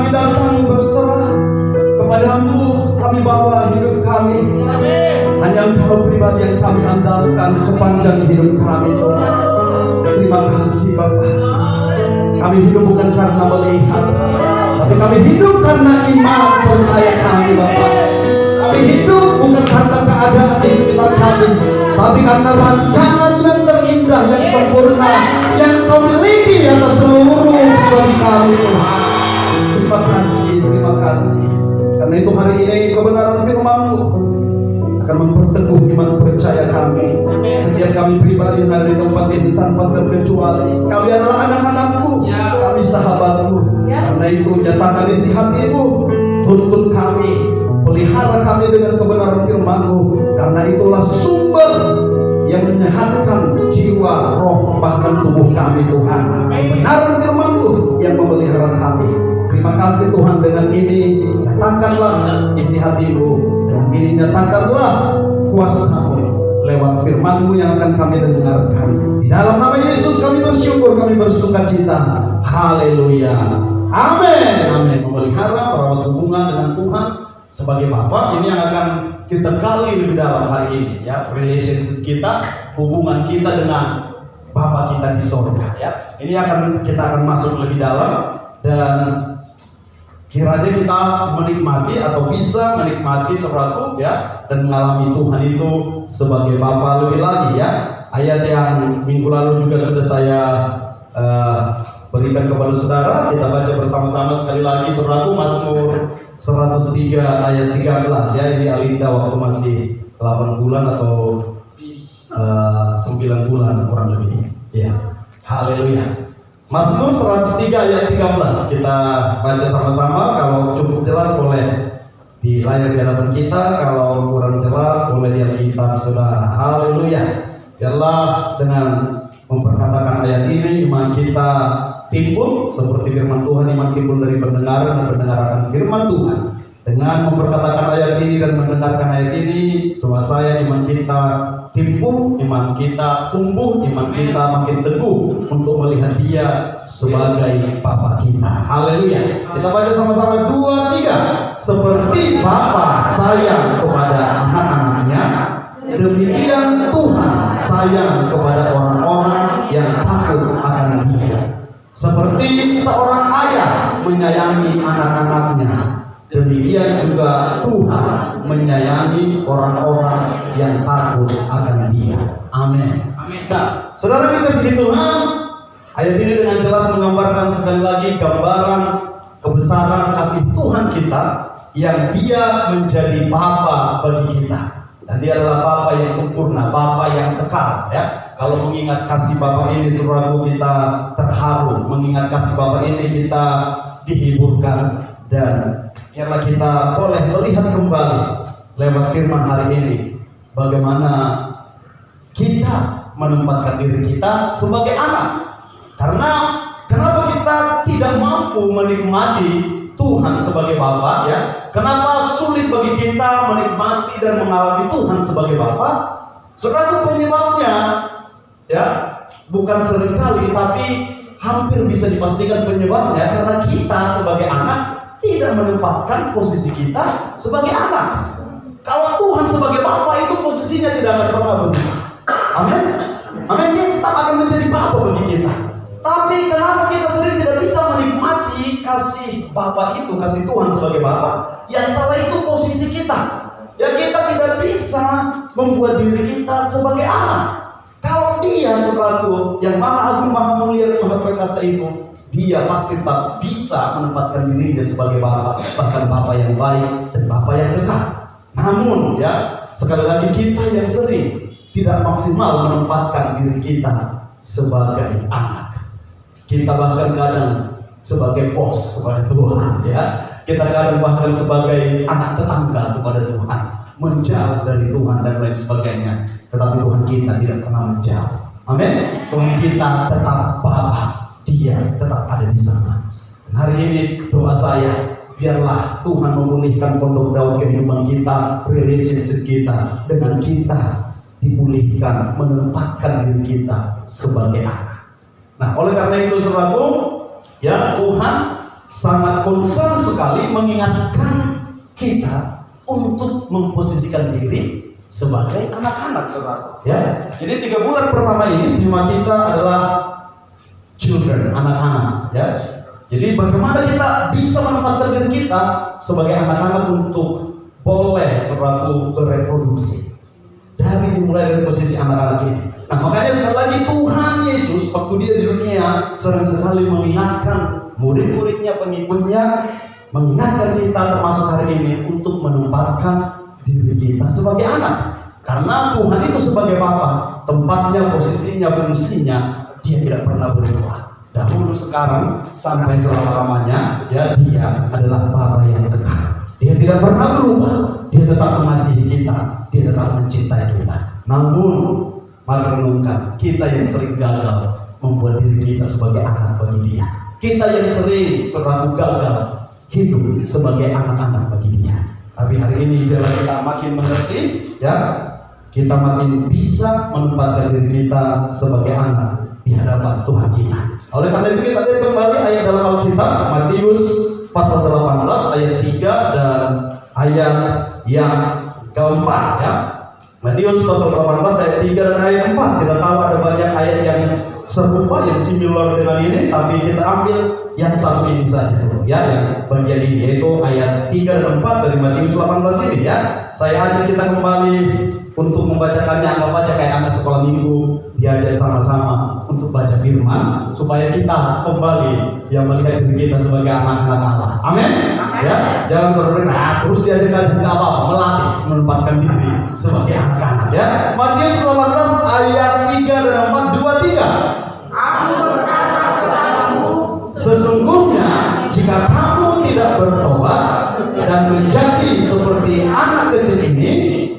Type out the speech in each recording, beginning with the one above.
kami datang berserah kepadamu, kami bawa hidup kami. Hanya Engkau pribadi yang kami andalkan sepanjang hidup kami, Tuhan. Terima kasih Bapa. Kami hidup bukan karena melihat, tapi kami hidup karena iman percaya kami, Bapa. Kami hidup bukan karena keadaan di sekitar kami, tapi karena rancangan yang terindah, yang sempurna, yang Kau miliki atas seluruh pribadi kami, Tuhan. Terima kasih, terima kasih. Karena itu hari ini kebenaran firman-Mu akan memperteguh iman percaya kami. Setiap kami pribadi yang ada di tempat ini tanpa terkecuali, kami adalah anak-anak-Mu, kami sahabat-Mu. Karena itu nyatakan isi hati-Mu, tuntut kami, pelihara kami dengan kebenaran firman-Mu. Karena itulah sumber yang menyehatkan jiwa, roh, bahkan tubuh kami, Tuhan. Kebenaran firman-Mu yang memelihara kami. Terima kasih Tuhan, dengan ini nyatakanlah isi hati-Mu, dengan ini nyatakanlah kuasa-Mu lewat firman-Mu yang akan kami dengarkan. Di dalam nama Yesus kami bersyukur, kami bersuka cita. Haleluya. Amin. Amin. Memelihara, merawat hubungan dengan Tuhan sebagai Bapa, ini yang akan kita gali lebih dalam hari ini, ya. Relationship kita, hubungan kita dengan Bapa kita di sorga, ya. Ini kita akan masuk lebih dalam, dan kiranya kita menikmati atau bisa menikmati sesuatu, ya, dan mengalami Tuhan itu sebagai Bapa lebih lagi, ya. Ayat yang minggu lalu juga sudah saya berikan kepada saudara. Kita baca bersama-sama sekali lagi, saudaraku, Mazmur 103 ayat 13, ya. Ini Alinda waktu masih 8 bulan atau 9 bulan kurang lebih, ya. Haleluya. Mazmur 103 ayat 13 kita baca sama-sama. Kalau cukup jelas boleh di layar di hadapan kita, kalau kurang jelas boleh di Alkitab saudara. Haleluya. Biarlah dengan memperkatakan ayat ini iman kita timbul seperti firman Tuhan. Iman timbul dari pendengaran dan pendengaran akan firman Tuhan. Dengan memperkatakan ayat ini dan mendengarkan ayat ini, doa saya iman kita timbul, iman kita tumbuh, iman kita makin teguh untuk melihat Dia sebagai Bapa kita. Haleluya. Kita baca sama-sama 2, 3. Seperti Bapa sayang kepada anak-anaknya, demikian Tuhan sayang kepada orang-orang yang takut akan Dia. Seperti seorang ayah menyayangi anak-anaknya, demikian juga Tuhan menyayangi orang-orang yang takut akan Dia. Amin. Nah, saudara dikasihi Tuhan, ayat ini dengan jelas menggambarkan sekali lagi gambaran kebesaran kasih Tuhan kita, yang Dia menjadi Bapa bagi kita. Dan Dia adalah Bapa yang sempurna, Bapa yang kekal, ya. Kalau mengingat kasih Bapa ini, saudaraku, kita terharu. Mengingat kasih Bapa ini, kita dihiburkan. Dan biarlah kita boleh melihat kembali lewat firman hari ini bagaimana kita menempatkan diri kita sebagai anak. Karena kenapa kita tidak mampu menikmati Tuhan sebagai Bapa, ya? Kenapa sulit bagi kita menikmati dan mengalami Tuhan sebagai Bapa? Saudara, penyebabnya, ya, bukan seringkali tapi hampir bisa dipastikan penyebabnya karena kita sebagai anak tidak menempatkan posisi kita sebagai anak. Kalau Tuhan sebagai Bapa itu posisinya tidak akan pernah berubah. Amin. Amin. Dia tetap akan menjadi Bapa bagi kita. Tapi kenapa kita sering tidak bisa menikmati kasih Bapa itu, kasih Tuhan sebagai Bapa? Yang salah itu posisi kita. Ya, kita tidak bisa membuat diri kita sebagai anak. Kalau Dia sesuatu yang Maha Agung, Maha Mulia, dan Maha Perkasa itu, Dia pasti tetap bisa menempatkan dirinya sebagai Bapa, bahkan Bapa yang baik dan Bapa yang dekat. Namun, ya, sekali lagi kita yang sering tidak maksimal menempatkan diri kita sebagai anak. Kita bahkan kadang sebagai bos kepada Tuhan, ya. Kita kadang bahkan sebagai anak tetangga kepada Tuhan, menjauh dari Tuhan dan lain sebagainya. Tetapi Tuhan kita tidak pernah menjauh. Amin. Tuhan kita tetap Bapa. Dia tetap ada di sana. Dan hari ini doa saya, biarlah Tuhan memulihkan pondok daun kehidupan kita, relationship kita dengan kita dipulihkan, menempatkan diri kita sebagai anak. Nah, oleh karena itu, saudaraku, ya, Tuhan sangat concern sekali mengingatkan kita untuk memposisikan diri sebagai anak-anak, saudara. Ya, jadi 3 bulan pertama ini tema kita adalah children, anak-anak. Ya, jadi bagaimana kita bisa menempatkan diri kita sebagai anak-anak untuk boleh selaku bereproduksi mulai dari posisi anak-anak ini. Nah, makanya sekali lagi Tuhan Yesus waktu dia di dunia sering sekali mengingatkan murid-muridnya, pengikutnya, mengingatkan kita termasuk hari ini untuk menempatkan diri kita sebagai anak. Karena Tuhan itu sebagai Bapa, tempatnya, posisinya, fungsinya, dia tidak pernah berubah. Dahulu, sekarang, sampai selama-lamanya, ya, dia adalah Bapa yang kekal. Dia tidak pernah berubah. Dia tetap mengasihi kita, dia tetap mencintai kita. Namun, mari renungkan, kita yang sering gagal membuat diri kita sebagai anak bagi dia. Kita yang sering selalu gagal hidup sebagai anak-anak bagi dia. Tapi hari ini biarlah kita makin mengerti, ya, kita makin bisa menempatkan diri kita sebagai anak di hadapan Tuhan kita. Oleh karena itu kita lihat kembali ayat dalam Alkitab, Matius pasal 18 ayat 3 dan ayat yang keempat, ya. Matius pasal 18 ayat 3 dan ayat 4. Kita tahu ada banyak ayat yang serupa, yang similar dengan ini, tapi kita ambil yang satu ini saja dulu, ya, yang bagian ini, yaitu ayat 3 dan 4 dari Matius 18 ini, ya. Saya ajak kita kembali untuk membacakannya, anggap aja kayak anak sekolah minggu, diajak sama-sama untuk baca firman, supaya kita kembali yang melihat diri kita sebagai anak-anak Allah. Amin. Ya, jangan saudara terus diajak tidak apa-apa, melatih menempatkan diri sebagai anak-anak, ya. Matius 18 ayat 3 dan 4, 2-3. Aku berkata kepadamu, sesungguhnya jika kamu tidak bertobat dan menjadi seperti anak kecil ini,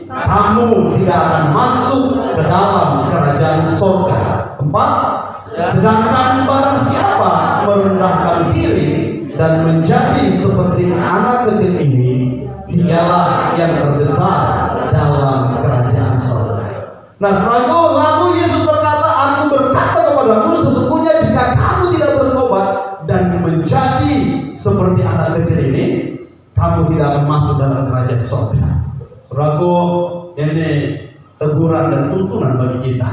kamu tidak akan masuk ke dalam kerajaan surga. 4. Sedangkan barang siapa merendahkan diri dan menjadi seperti anak kecil ini, dialah yang terbesar dalam kerajaan surga. Nah, lalu Yesus berkata, aku berkata kepadamu, sesungguhnya jika kamu tidak bertobat dan menjadi seperti anak kecil ini, kamu tidak akan masuk dalam kerajaan surga. Saudaraku, ini teguran dan tuntunan bagi kita.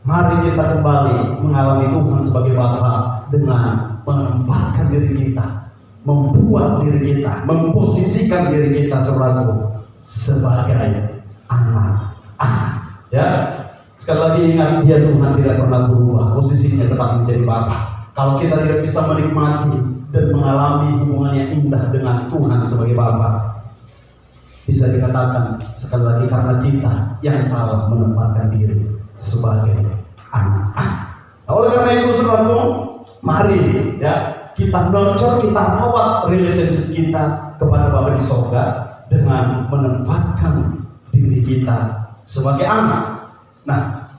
Mari kita kembali mengalami Tuhan sebagai Bapa dengan menempatkan diri kita, membuat diri kita, memposisikan diri kita, saudaraku, sebagai anak-anak. Ya, sekali lagi ingat, dia Tuhan tidak pernah berubah, posisinya tetap menjadi Bapa. Kalau kita tidak bisa menikmati dan mengalami hubungan yang indah dengan Tuhan sebagai Bapa, bisa dikatakan sekali lagi karena kita yang salah menempatkan diri sebagai anak. Nah, oleh karena itu, saudaraku, mari, ya, kita nurture, kita rawat relationship kita kepada Bapa di surga dengan menempatkan diri kita sebagai anak. Nah,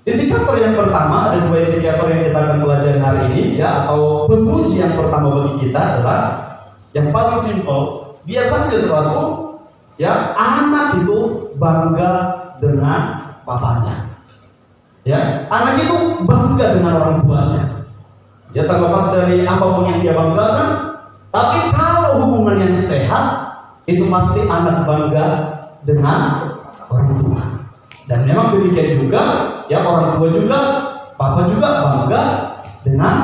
indikator yang pertama, ada 2 indikator yang kita akan pelajari hari ini, ya, atau penguji yang pertama bagi kita adalah yang paling simpel. Biasanya, saudaraku, ya, anak itu bangga dengan bapaknya. Ya, anak itu bangga dengan orang tuanya. Ya, terlepas dari apapun yang dia banggakan, tapi kalau hubungan yang sehat, itu pasti anak bangga dengan orang tua. Dan memang demikian juga, ya, orang tua juga, papa juga bangga dengan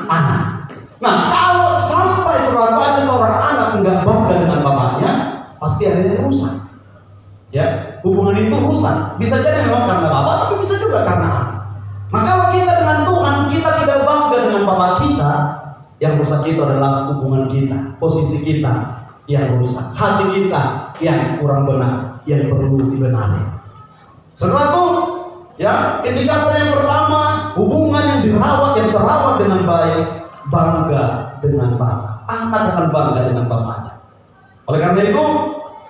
anak. Nah, kalau sampai ada seorang anak nggak bangga dengan bapaknya, pasti ada yang rusak. Ya, hubungan itu rusak. Bisa jadi memang karena bapak, tapi bisa juga karena anak. Nah, kalau kita dengan Tuhan, kita tidak bangga dengan bapak kita, yang rusak itu adalah hubungan kita, posisi kita yang rusak, hati kita yang kurang benar, yang perlu dibenahi. Saudaraku, ya, indikator yang pertama, hubungan yang dirawat, yang terawat dengan baik, bangga dengan bapak. Anak akan bangga dengan bapaknya. Oleh karena itu,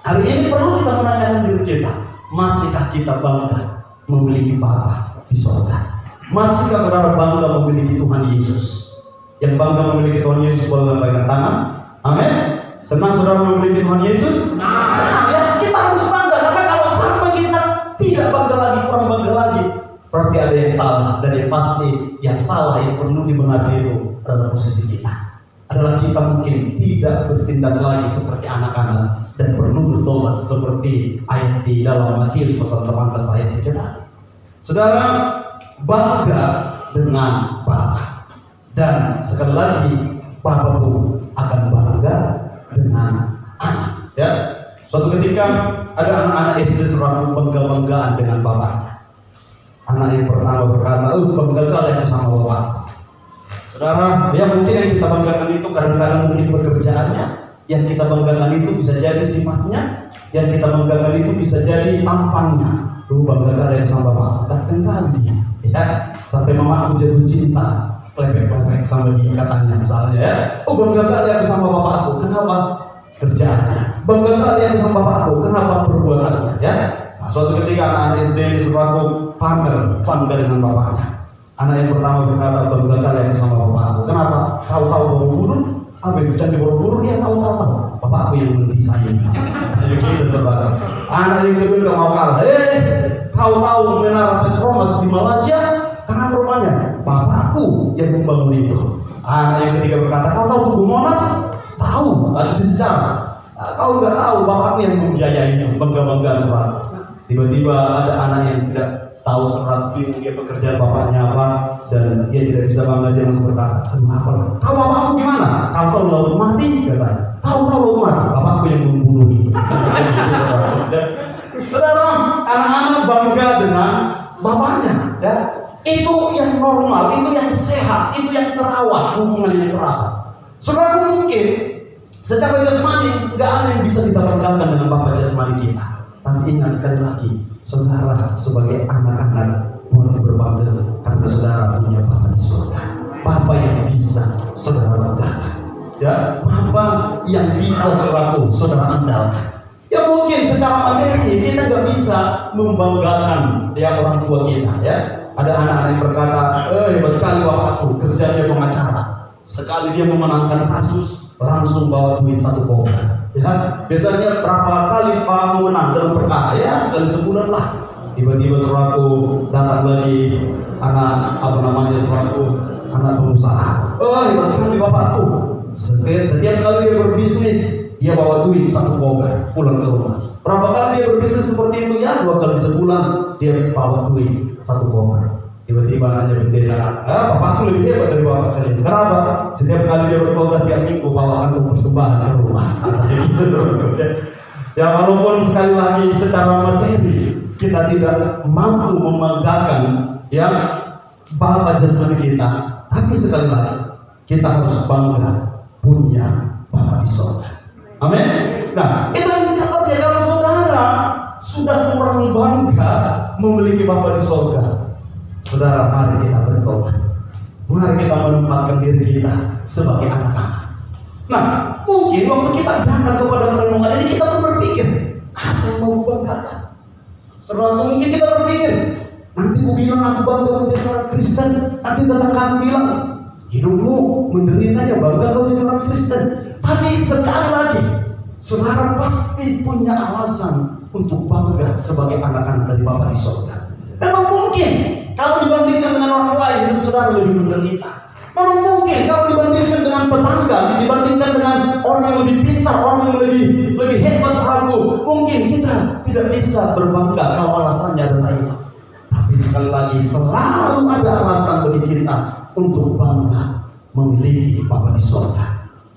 hari ini perlu kita menanyakan diri kita, masihkah kita bangga memiliki Bapa di surga? Masihkah saudara bangga memiliki Tuhan Yesus? Yang bangga memiliki Tuhan Yesus boleh lambaikan tangan. Amin. Senang saudara memiliki Tuhan Yesus? Senang, ya, kita harus bangga, karena kalau sampai kita tidak bangga lagi, kurang bangga lagi, berarti ada yang salah. Dan yang pasti yang salah, yang perlu dibenahi itu adalah posisi kita. Ada adalah kita mungkin tidak bertindak lagi seperti anak-anak dan perlu bertobat seperti ayat di dalam Matius pasal 18 ayat 3 tadi. Saudara, bangga dengan Bapa, dan sekali lagi Bapa pun akan bangga dengan anak. Ya, suatu ketika ada anak-anak SD selalu bangga-banggaan dengan bapaknya. Anak yang pertama berkata, bangga kalian sama bapak. Saudara, ya mungkin yang kita banggakan itu kadang-kadang mungkin pekerjaannya, yang kita banggakan itu bisa jadi sifatnya, yang kita banggakan itu bisa jadi tampangnya. Bangga kalian sama bapak, datang kali dia, ya, sampai mama aku jatuh cinta, klepek-klepek sama dia katanya misalnya, ya. Bangga kalian sama bapak aku, kenapa? Kerjaannya. Bangga kalian sama bapak aku, kenapa? Perbuatannya, ya. Nah, suatu ketika anak-anak SD disuruh aku bangga dengan bapaknya. Anak yang pertama berkata, bangga kalian sama bapak aku, kenapa? Tahu-tahu Borobudur, apa itu candi Borobudur, dia tahu-tahu, bapak aku yang mendesain. Jadi gitu saudara. Anak yang kedua gak mau kalah, tahu-tahu Menara Petronas di Malaysia, kenapa rumahnya? Bapakku yang membangun itu. Anak yang ketiga berkata, kau tahu Tugu Monas? Tahu, ada di sejarah. Kau nggak tahu, bapakku yang membiayai itu, bangga-banggaan saudara. Tiba-tiba ada anak yang tidak tahu saudara dia pekerjaan bapaknya apa, dan dia tidak bisa bangga, dia langsung berkata, kenapa? Kau bapakku gimana? Kau tahu laut mati? Katanya. Tahu-tahu laut mati, bapakku yang membunuh itu. Saudara, anak-anak bangga dengan bapaknya, ya. Itu yang normal, itu yang sehat, itu yang terawat, hubungan yang terawat. Saudara, mungkin secara jasmani nggak ada yang bisa kita banggakan dengan bapak jasmani kita. Tapi ingat sekali lagi, saudara sebagai anak-anak boleh berbangga karena saudara punya Bapa di surga. Bapa yang bisa saudara banggakan, ya, Bapa yang bisa saudara andalkan. Ya mungkin secara materi kita nggak bisa membanggakan ya orang tua kita, ya. Ada anak-anak yang berkata, hebat kali bapakku, kerjanya pengacara. Sekali dia memenangkan kasus, langsung bawa duit 1 koper. Ya, biasanya berapa kali Pak menang dalam perkara? Ya, sekali sebulan lah. Tiba-tiba saudaraku datang lagi anak saudaraku anak pengusaha. Hebat kali bapakku. Setiap kali dia berbisnis, dia bawa duit 1 koper pulang ke rumah. Berapa kali dia berbisnis seperti itu? Ya, 2 kali sebulan dia bawa duit 1 koper. Tiba-tiba anaknya berkata, bapakku lebih hebat dari bapak kalian. Kenapa? Setiap kali dia bertobat tiap minggu bawakan persembahan ke rumah. Ya walaupun sekali lagi secara materi kita tidak mampu membanggakan ya bapak jasmani kita, tapi sekali lagi kita harus bangga punya Bapa di surga. Amin. Nah, itu yang dikatakan kalau saudara sudah kurang bangga memiliki Bapa di surga. Saudara, mari kita bertobat. Mari kita menempatkan diri kita sebagai anak-anak. Nah, mungkin waktu kita berangkat kepada perenungan ini kita pun berpikir, apa yang mau banggakan? Saudara, mungkin kita berpikir, nanti aku bilang aku bangga menjadi orang Kristen, nanti tetangga bilang, hidupmu menderitanya bangga kau jadi orang Kristen. Tapi sekali lagi, saudara pasti punya alasan untuk bangga sebagai anak-anak dari Bapa di surga. Memang mungkin kalau dibandingkan dengan orang lain, hidup saudara lebih menderita. Memang mungkin kalau dibandingkan dengan tetangga, dibandingkan dengan orang yang lebih pintar, orang yang lebih hebat saudaraku, mungkin kita tidak bisa berbangga kalau alasannya adalah itu. Tapi sekali lagi selalu ada alasan bagi kita untuk bangga memiliki Bapa di surga.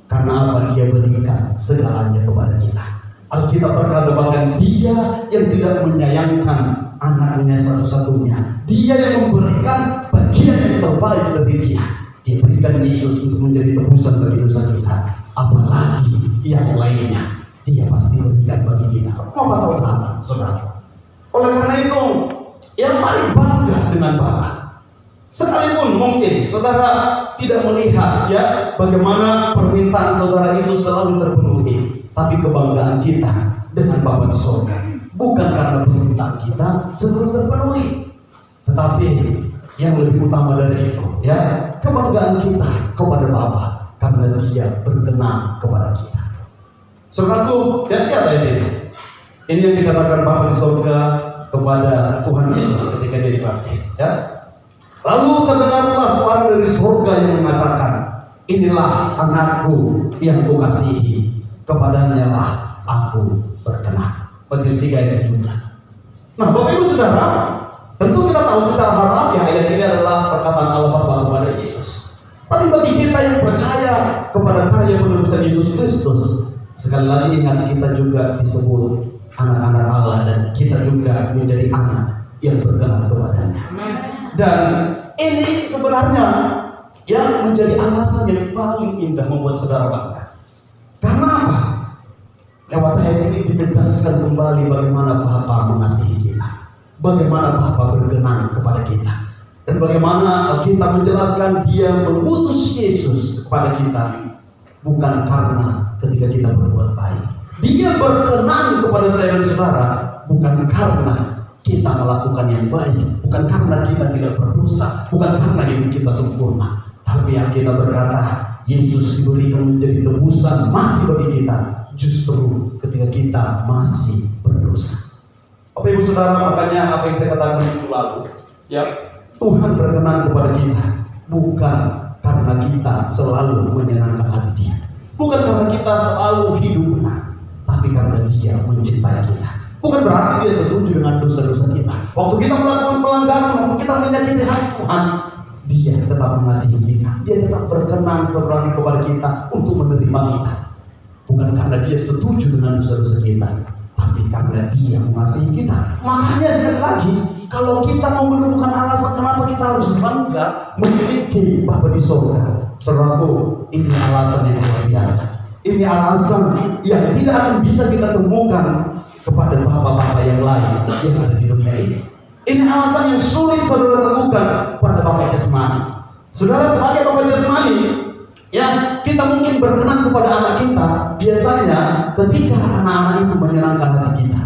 Karena apa? Dia berikan segalanya kepada kita. Alkitab berkata bahkan Dia yang tidak menyayangkan anaknya satu-satunya, Dia yang memberikan bagian yang terbaik dari Dia. Dia berikan Yesus untuk menjadi tebusan bagi dosa kita. Apalagi yang lainnya Dia pasti berikan bagi kita. Apa masalah saudara? Oleh karena itu, ya mari bangga dengan Bapa. Sekalipun mungkin saudara tidak melihat ya bagaimana permintaan saudara itu selalu terpenuhi, tapi kebanggaan kita dengan Bapa di surga bukan karena permintaan kita selalu terpenuhi, tetapi yang lebih utama dari itu ya kebanggaan kita kepada Bapa karena Dia berkenan kepada kita. Saudaraku, dan lihat ini yang dikatakan Bapa di surga kepada Tuhan Yesus ketika Dia dibaptis ya. Lalu terdengarlah suara dari surga yang mengatakan, inilah anakku yang kukasihi, kepadanya lah aku berkenan. Matius 3 ayat 17. Nah, Bapak Ibu Saudara, tentu kita tahu secara harfiah ayat ini adalah perkataan Allah Bapa kepada Yesus. Tapi bagi kita yang percaya kepada karya penebusan Yesus Kristus, sekali lagi ingat, kita juga disebut anak-anak Allah, dan kita juga menjadi anak yang berkenan kepadanya. Dan ini sebenarnya yang menjadi alasan yang paling indah membuat saudara bangga. Karena apa? Lewat ayat ini ditegaskan kembali bagaimana Bapa mengasihi kita, bagaimana Bapa berkenan kepada kita, dan bagaimana kita menjelaskan Dia mengutus Yesus kepada kita bukan karena ketika kita berbuat baik. Dia berkenan kepada saya dan saudara bukan karena kita melakukan yang baik, bukan karena kita tidak berdosa, bukan karena hidup kita sempurna, tapi yang kita berkata Yesus diberikan menjadi tebusan mati bagi kita justru ketika kita masih berdosa. Bapak Ibu Saudara, makanya apa yang saya katakan itu lalu, ya, Tuhan berkenan kepada kita bukan karena kita selalu menyenangkan hati Dia, bukan karena kita selalu hidup benar, tapi karena Dia mencintai kita. Bukan berarti Dia setuju dengan dosa-dosa kita. Waktu kita melakukan pelanggaran, waktu kita menyakiti hati Tuhan, Dia tetap mengasihi kita. Dia tetap berkenan kepada kita untuk menerima kita. Bukan karena Dia setuju dengan dosa-dosa kita, tapi karena Dia mengasihi kita. Makanya sekali lagi, kalau kita mau menemukan alasan kenapa kita harus bangga memiliki Bapa di surga, saudaraku, ini alasan yang luar biasa. Ini alasan yang tidak akan bisa kita temukan kepada Bapa-Bapa yang lain yang ada di dunia ini. Ini alasan yang sulit saudara temukan pada Bapa jasmani. Saudara, sebagai Bapa jasmani, ya, kita mungkin berkenan kepada anak kita biasanya ketika anak-anak itu menyenangkan hati kita.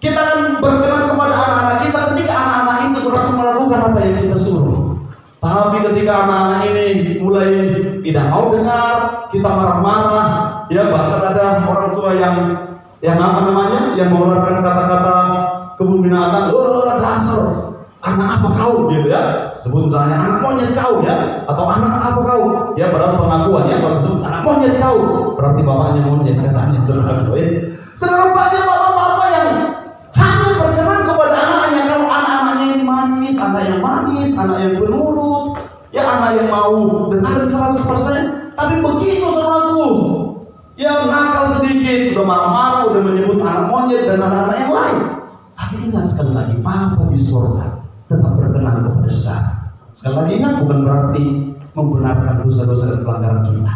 Kita akan berkenan kepada anak-anak kita ketika anak-anak itu sudah melakukan apa yang kita suruh. Tapi ketika anak-anak ini mulai tidak mau dengar, kita marah-marah, ya, bahkan ada orang tua yang apa namanya, yang mengeluarkan kata-kata kebun binatang, wah dasar anak apa kau, gitu ya, sebut misalnya anak monyet kau, ya, atau anak apa kau, ya, padahal pengakuan, ya, kalau sebut anak monyet kau berarti bapaknya monyet, katanya saudara. Saudara, banyak bapak-bapak yang hanya berkenan kepada anaknya kalau anak-anaknya ini manis, anak yang manis, anak yang penurut, ya, anak yang mau dengar 100%. Tapi begitu saudaraku, yang nakal sedikit, udah marah-marah, udah menyebut anak monyet dan anak-anak yang lain. Tapi ingat sekali lagi, Bapa di surga tetap berkenan kepada saudara. Sekali lagi ingat, bukan berarti membenarkan dosa-dosa dan pelanggaran kita,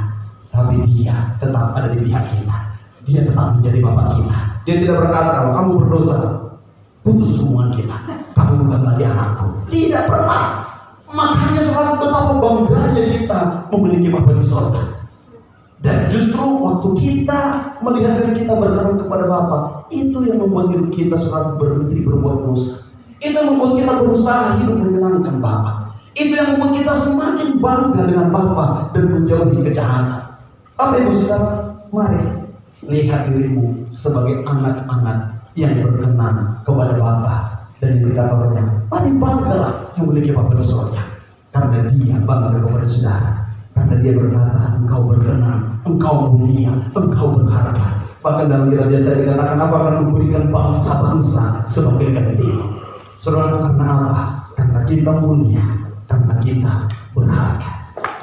tapi Dia tetap ada di pihak kita. Dia tetap menjadi Bapa kita. Dia tidak berkata kalau kamu berdosa, putus hubungan kita, kamu bukan lagi anakku. Tidak pernah. Makanya saudara, betapa bangganya kita memiliki Bapa di surga. Dan justru waktu kita melihat diri kita berkenan kepada Bapa, itu yang membuat hidup kita sudah berhenti berbuat dosa. Itu yang membuat kita berusaha hidup menyenangkan Bapa. Itu yang membuat kita semakin bangga dengan Bapa dan menjauhi kejahatan. Bapak Ibu Saudara, mari lihat dirimu sebagai anak-anak yang berkenan kepada Bapa dan indikatornya. Mari banggalah memiliki Bapa di surga, karena Dia bangga kepada saudara. Karena Dia berkata, engkau berkenan, engkau mulia, engkau berharga. Bahkan dalam kitab Yesaya dikatakan, apa akan memberikan bangsa-bangsa sebagai ganti. Saudara, karena apa? Karena kita mulia, karena kita berharga.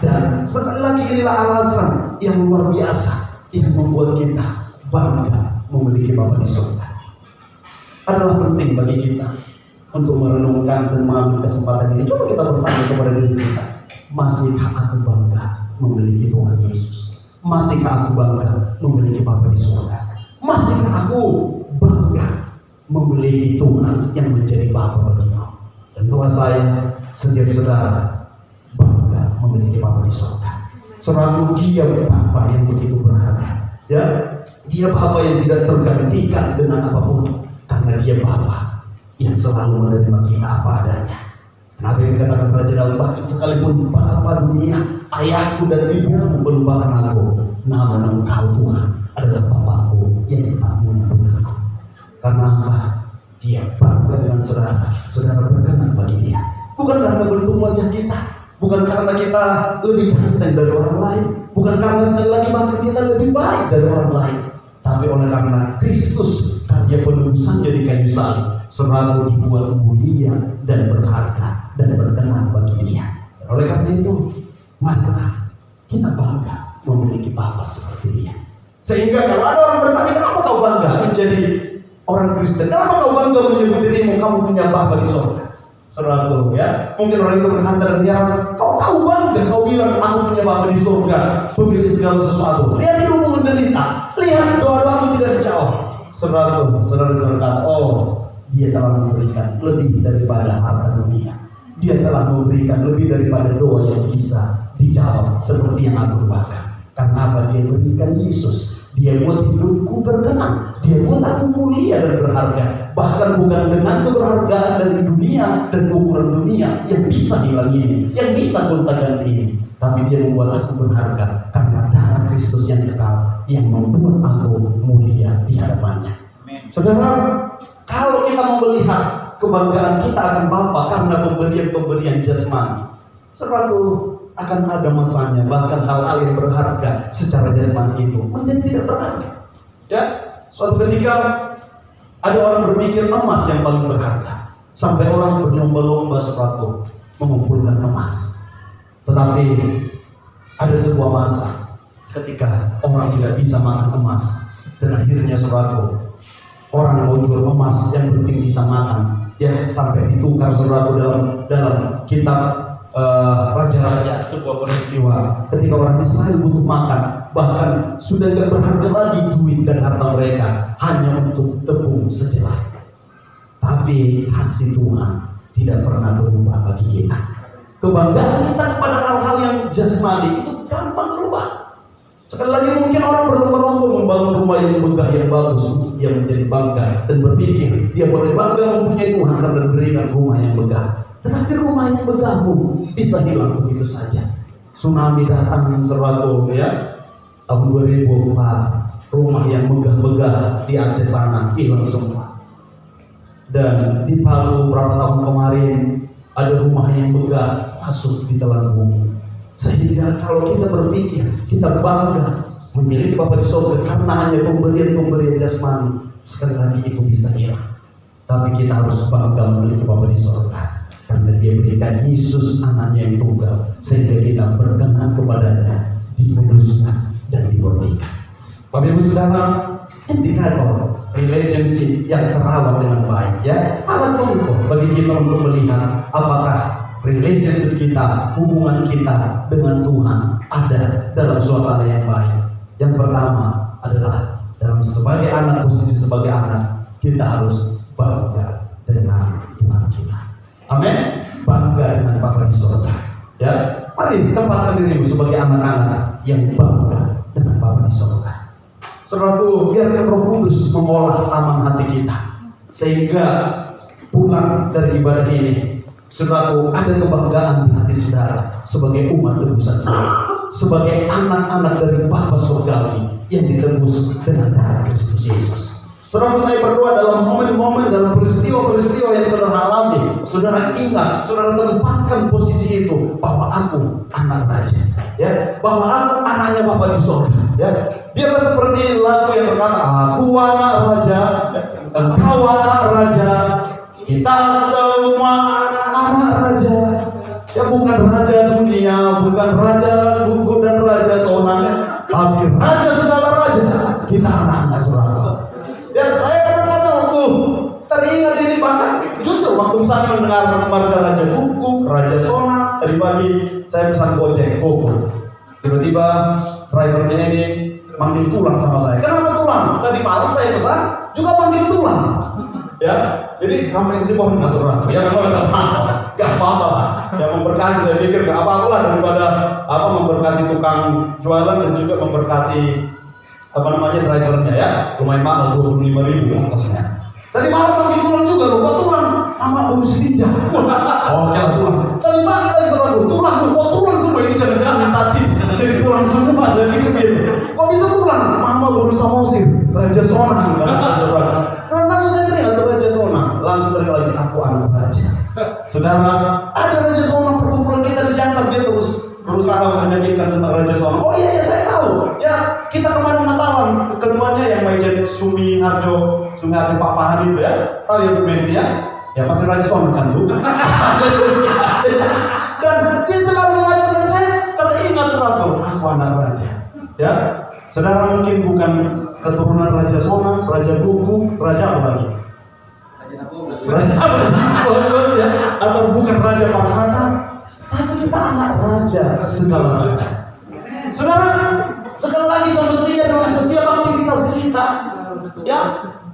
Dan sekali lagi inilah alasan yang luar biasa yang membuat kita bangga memiliki Bapa di surga. Adalah penting bagi kita untuk merenungkan dan mengambil kesempatan ini. Coba kita bertanya kepada diri kita, masihkah aku bangga memiliki Tuhan Yesus? Masihkah aku bangga memiliki Bapa di surga? Masihkah aku bangga memiliki Tuhan yang menjadi Bapa bagimu? Dan doa saya, setiap saudara bangga memiliki Bapa di surga. Saudara, Dia Bapa yang begitu berharga, ya, Dia Bapa yang tidak tergantikan dengan apapun, karena Dia Bapa yang selalu menerima kita apa adanya. Kenapa yang dikatakan Raja Daud, bahkan sekalipun Bapa dunia, ayahku dan ibuku melupakan aku, namun Engkau Tuhan adalah Bapakku yang tak menyebut aku. Karena apa? Dia bangga dengan saudara, saudara berkenan bagi Dia. Bukan karena bentuk wajah kita, Bukan karena kita lebih ganteng dari orang lain, bukan karena sekali lagi bahkan kita lebih baik dari orang lain, tapi oleh karena Kristus karya penebusannya di kayu salib, saudara dibuat mulia dan berharga dan berkenan bagi Dia. Oleh karena itu, maka kita bangga memiliki Bapa seperti Dia. Sehingga kalau ada orang bertanya, kenapa kau bangga menjadi orang Kristen? Kenapa kau bangga menyebut dirimu kamu punya Bapa di surga? Saudaraku, ya, mungkin orang itu berkata dan dia, kau bangga, kau bilang aku punya Bapa di surga, pemilik segala sesuatu. Lihat hidupmu menderita, lihat doa-doamu tidak dijawab. Saudaraku, saudara-saudara, Dia telah memberikan lebih daripada harta dunia. Dia telah memberikan lebih daripada doa yang bisa dijawab seperti yang aku doakan. Karena apa? Dia berikan Yesus. Dia buat hidupku berkenan. Dia buat aku mulia dan berharga. Bahkan bukan dengan keberhargaan dari dunia dan ukuran dunia yang bisa hilang ini, yang bisa gonta-ganti ini. Tapi Dia membuat aku berharga karena darah Kristus yang kekal yang membuat aku mulia di hadapannya. Saudara, kalau kita mau melihat kebanggaan kita akan Bapa karena pemberian-pemberian jasmani, saudaraku, akan ada masanya bahkan hal-hal yang berharga secara jasmani itu menjadi tidak berharga. Ya, suatu ketika ada orang berpikir emas yang paling berharga, sampai orang berlomba-lomba saudaraku mengumpulkan emas. Tetapi ada sebuah masa ketika orang tidak bisa makan emas, dan akhirnya saudaraku orang mau jual emas, yang penting bisa makan. Ya, sampai ditukar saudaraku dalam kitab Raja-Raja, sebuah peristiwa ketika orang Israel butuh makan, bahkan sudah tidak berharga lagi duit dan harta mereka, hanya untuk tepung sejelak. Tapi kasih Tuhan tidak pernah berubah bagi kita. Kebanggaan kita kepada hal-hal yang jasmani itu gampang berubah. Sekali lagi mungkin orang berlomba-lomba membangun rumah yang megah yang bagus untuk dia menjadi bangga dan berpikir dia boleh bangga mempunyai Tuhan karena diberikan rumah yang megah. Tetapi rumah yang megahmu bisa hilang begitu saja. Tsunami datang saudaraku, ya, tahun 2004, rumah yang megah-megah di Aceh sana hilang semua. Dan di Palu beberapa tahun kemarin ada rumah yang megah masuk di telan bumi. Sehingga kalau kita berpikir kita bangga memiliki Bapa di surga karena hanya pemberian-pemberian jasmani, sekali lagi itu bisa hilang. Tapi kita harus bangga memiliki Bapa di surga karena Dia berikan Yesus anaknya yang tunggal, sehingga kita berkenan kepadanya, dikuduskan dan dimurnikan. Bapak Ibu Saudara, indikator relationship yang terawat dengan baik, ya, alat pengukur bagi kita untuk melihat apakah relationship kita, hubungan kita dengan Tuhan ada dalam suasana yang baik. Yang pertama adalah dalam sebagai anak, posisi sebagai anak, kita harus bangga dengan Tuhan kita. Amin. Bangga dengan Bapa di surga. Ya, mari tempatkan dirimu sebagai anak-anak yang bangga dengan Bapa di surga. Saudaraku, biarkan Roh Kudus mengolah taman hati kita, sehingga pulang dari ibadah ini, saudaraku, ada kebanggaan di hati saudara sebagai umat tebusan Tuhan, sebagai anak-anak dari Bapa surgawi yang ditebus dengan darah Kristus Yesus. Saudara, saya berdoa dalam momen-momen, dalam peristiwa-peristiwa yang saudara alami, saudara ingat, saudara tempatkan posisi itu bahwa aku anak raja, ya, bahwa aku anaknya Bapa di surga, ya. Biarlah seperti lagu yang berkata, aku anak raja, engkau anak raja, kita semua anak raja. Ya, bukan raja dunia, bukan raja gugur dan raja sonang, tapi raja segala raja. Kita anaknya saudara. Dan saya kadang-kadang waktu teringat ini, bahkan jujur waktu saya mendengar marga raja gugur, raja sonang, tadi pagi saya pesan Gojek, GoFood. Tiba-tiba drivernya ini manggil tulang sama saya. Kenapa tulang? Tadi malam saya pesan juga manggil tulang. Ya, jadi sampai ke sini nggak serah. Ya memang nggak apa-apa lah. Yang memberkati, saya pikir nggak apa-apa lah daripada memberkati tukang jualan dan juga memberkati drivernya, ya. Lumayan mahal, 25.000 ongkosnya. Tadi malam manggil tulang juga, lupa tulang. Mama urus ninja. Oke lah tulang. Tadi pagi saya serah tulang, kok tulang semua ini jangan-jangan minta tips jadi tulang semua. Saya pikir gitu. Kok bisa tulang? Mama baru samosir, raja sonang. Langsung saya teriak Raja Sonang, langsung teriak lagi, aku anak raja. Saudara, ada Raja Sonang perkumpulan kita di Siantar, tuanya yang main Sumi Harjo Pak Pahan itu ya, tahu ya Bu Menti ya? Ya pasti Raja Sonang kan Bu. Dan dia selalu mengatakan saya, kalau ingat selalu aku anak raja. Ya, saudara mungkin bukan keturunan Raja Sonang, Raja Buku, Raja apa lagi? Raja apa ya? Atau bukan Raja Parhata, tapi kita anak raja segala raja. Saudara, sekali lagi semestinya dalam setiap aktivitas kita, ya,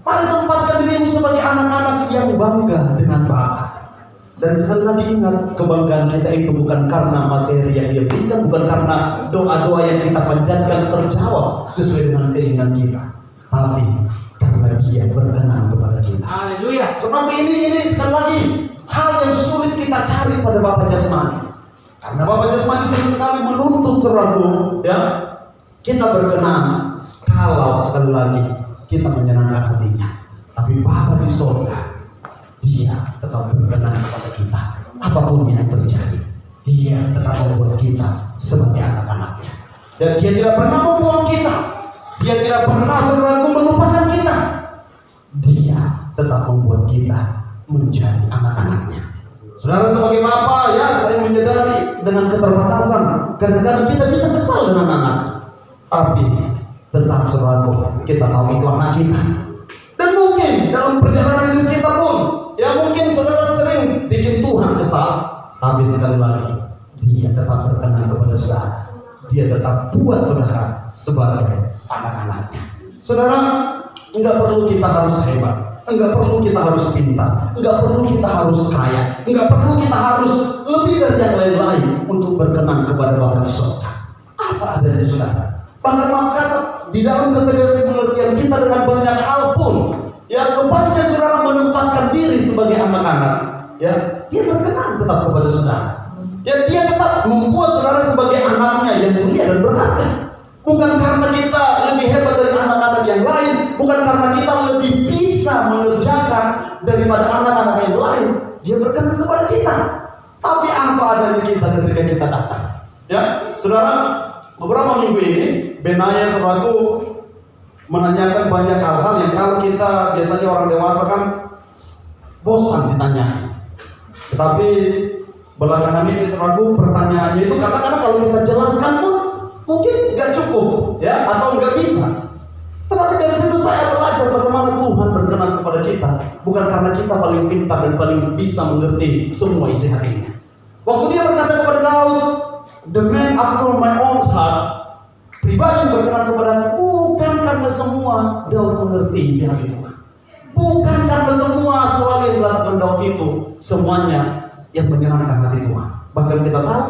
mari tempatkan dirimu sebagai anak-anak yang bangga dengan Bapa. Dan sekali lagi ingat, kebanggaan kita itu bukan karena materi yang Dia berikan, bukan karena doa-doa yang kita panjatkan terjawab sesuai dengan keinginan kita, tapi karena Dia berkenan kepada kita. Haleluya. Sebab ini sekali lagi hal yang sulit kita cari pada Bapa jasmani. Karena Bapa jasmani sering sekali menuntut saudaraku, ya, kita berkenan kalau sekali lagi kita menyenangkan hatinya. Tapi Bapa di sorga, Dia tetap berkenan kepada kita. Apapun yang terjadi, Dia tetap membuat kita sebagai anak-anaknya. Dan Dia tidak pernah membuang kita. Dia tidak pernah saudaraku melupakan kita. Dia tetap membuat kita menjadi anak-anaknya. Saudara sebagai Bapa, ya, saya menyadari dengan keterbatasan, kadang-kadang kita bisa kesal dengan anak. Tapi tetap saudaraku, kita tahu itu anak kita. Dan mungkin dalam perjalanan hidup kita pun, ya mungkin saudara sering bikin Tuhan kesal, tapi sekali lagi Dia tetap berkenan kepada saudara. Dia tetap buat saudara sebagai anak-anaknya. Saudara, enggak perlu kita harus hebat, enggak perlu kita harus pintar, enggak perlu kita harus kaya, enggak perlu kita harus lebih dari yang lain-lain untuk berkenan kepada Bapa di surga. Apa adanya saudara. Bahkan maaf kata, di dalam kategori pengertian kita dengan banyak hal pun, ya sepanjang saudara menempatkan diri sebagai anak-anak, ya Dia berkenan tetap kepada saudara. Ya Dia tetap membuat saudara sebagai anaknya yang mulia dan berharga. Bukan karena kita lebih hebat dari anak-anak yang lain, bukan karena kita lebih bisa mengerjakan daripada anak-anak yang lain. Dia berkenan kepada kita. Tapi apa adanya kita ketika kita datang? Ya, saudara, beberapa minggu ini Benaya selaku menanyakan banyak hal-hal yang kalau kita biasanya orang dewasa kan bosan ditanyai. Tetapi belakangan ini selaku pertanyaannya itu kadang-kadang kalau kita jelaskan pun mungkin nggak cukup, ya, atau nggak bisa. Tetapi dari situ saya belajar bagaimana Tuhan berkenan kepada kita, bukan karena kita paling pintar dan paling bisa mengerti semua isi hatinya. Waktu Dia berkata kepada Daud, "The man after my own heart," pribadi yang berkenan kepada bukan karena semua Daud mengerti isi hati Tuhan, bukan karena semua selalu yang dilakukan Daud itu semuanya yang menyenangkan hati Tuhan. Bahkan kita tahu,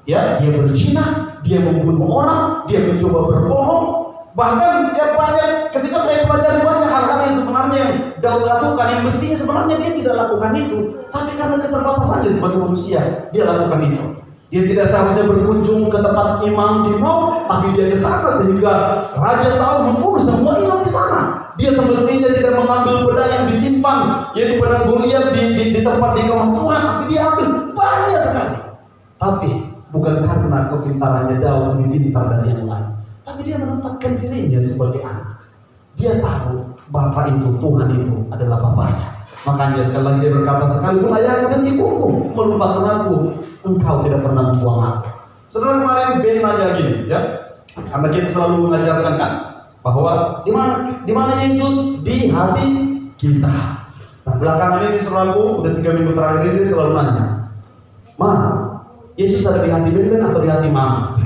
ya, dia berzina, dia membunuh orang, dia mencoba berbohong. Bahkan ya banyak, ketika saya pelajari banyak hal-hal yang sebenarnya yang Daud lakukan, yang mestinya sebenarnya dia tidak lakukan itu, tapi karena keterbatasannya sebagai manusia, dia lakukan itu. Dia tidak seharusnya berkunjung ke tempat imam di Nob, tapi dia ke sana sehingga Raja Saul membunuh semua imam di sana. Dia semestinya tidak mengambil pedang yang disimpan, yaitu pedang Goliat di tempat di kemah Tuhan, tapi dia ambil banyak sekali. Tapi bukan karena kepintarannya Daud lebih pintar dari yang lain, tapi dia menempatkan dirinya sebagai anak. Dia tahu Bapa itu, Tuhan itu adalah Bapaknya. Makanya sekali lagi dia berkata, "Sekalipun ayahku dan ibuku melupakan aku, engkau tidak pernah membuang aku." Saudara, kemarin Ben nanya gini, ya, karena kita selalu mengajarkan kan bahwa di mana Yesus di hati kita. Nah, belakangan ini saudaraku, udah 3 minggu terakhir ini dia selalu nanya, "Ma, Yesus ada di hati Ben atau di hati Mama?"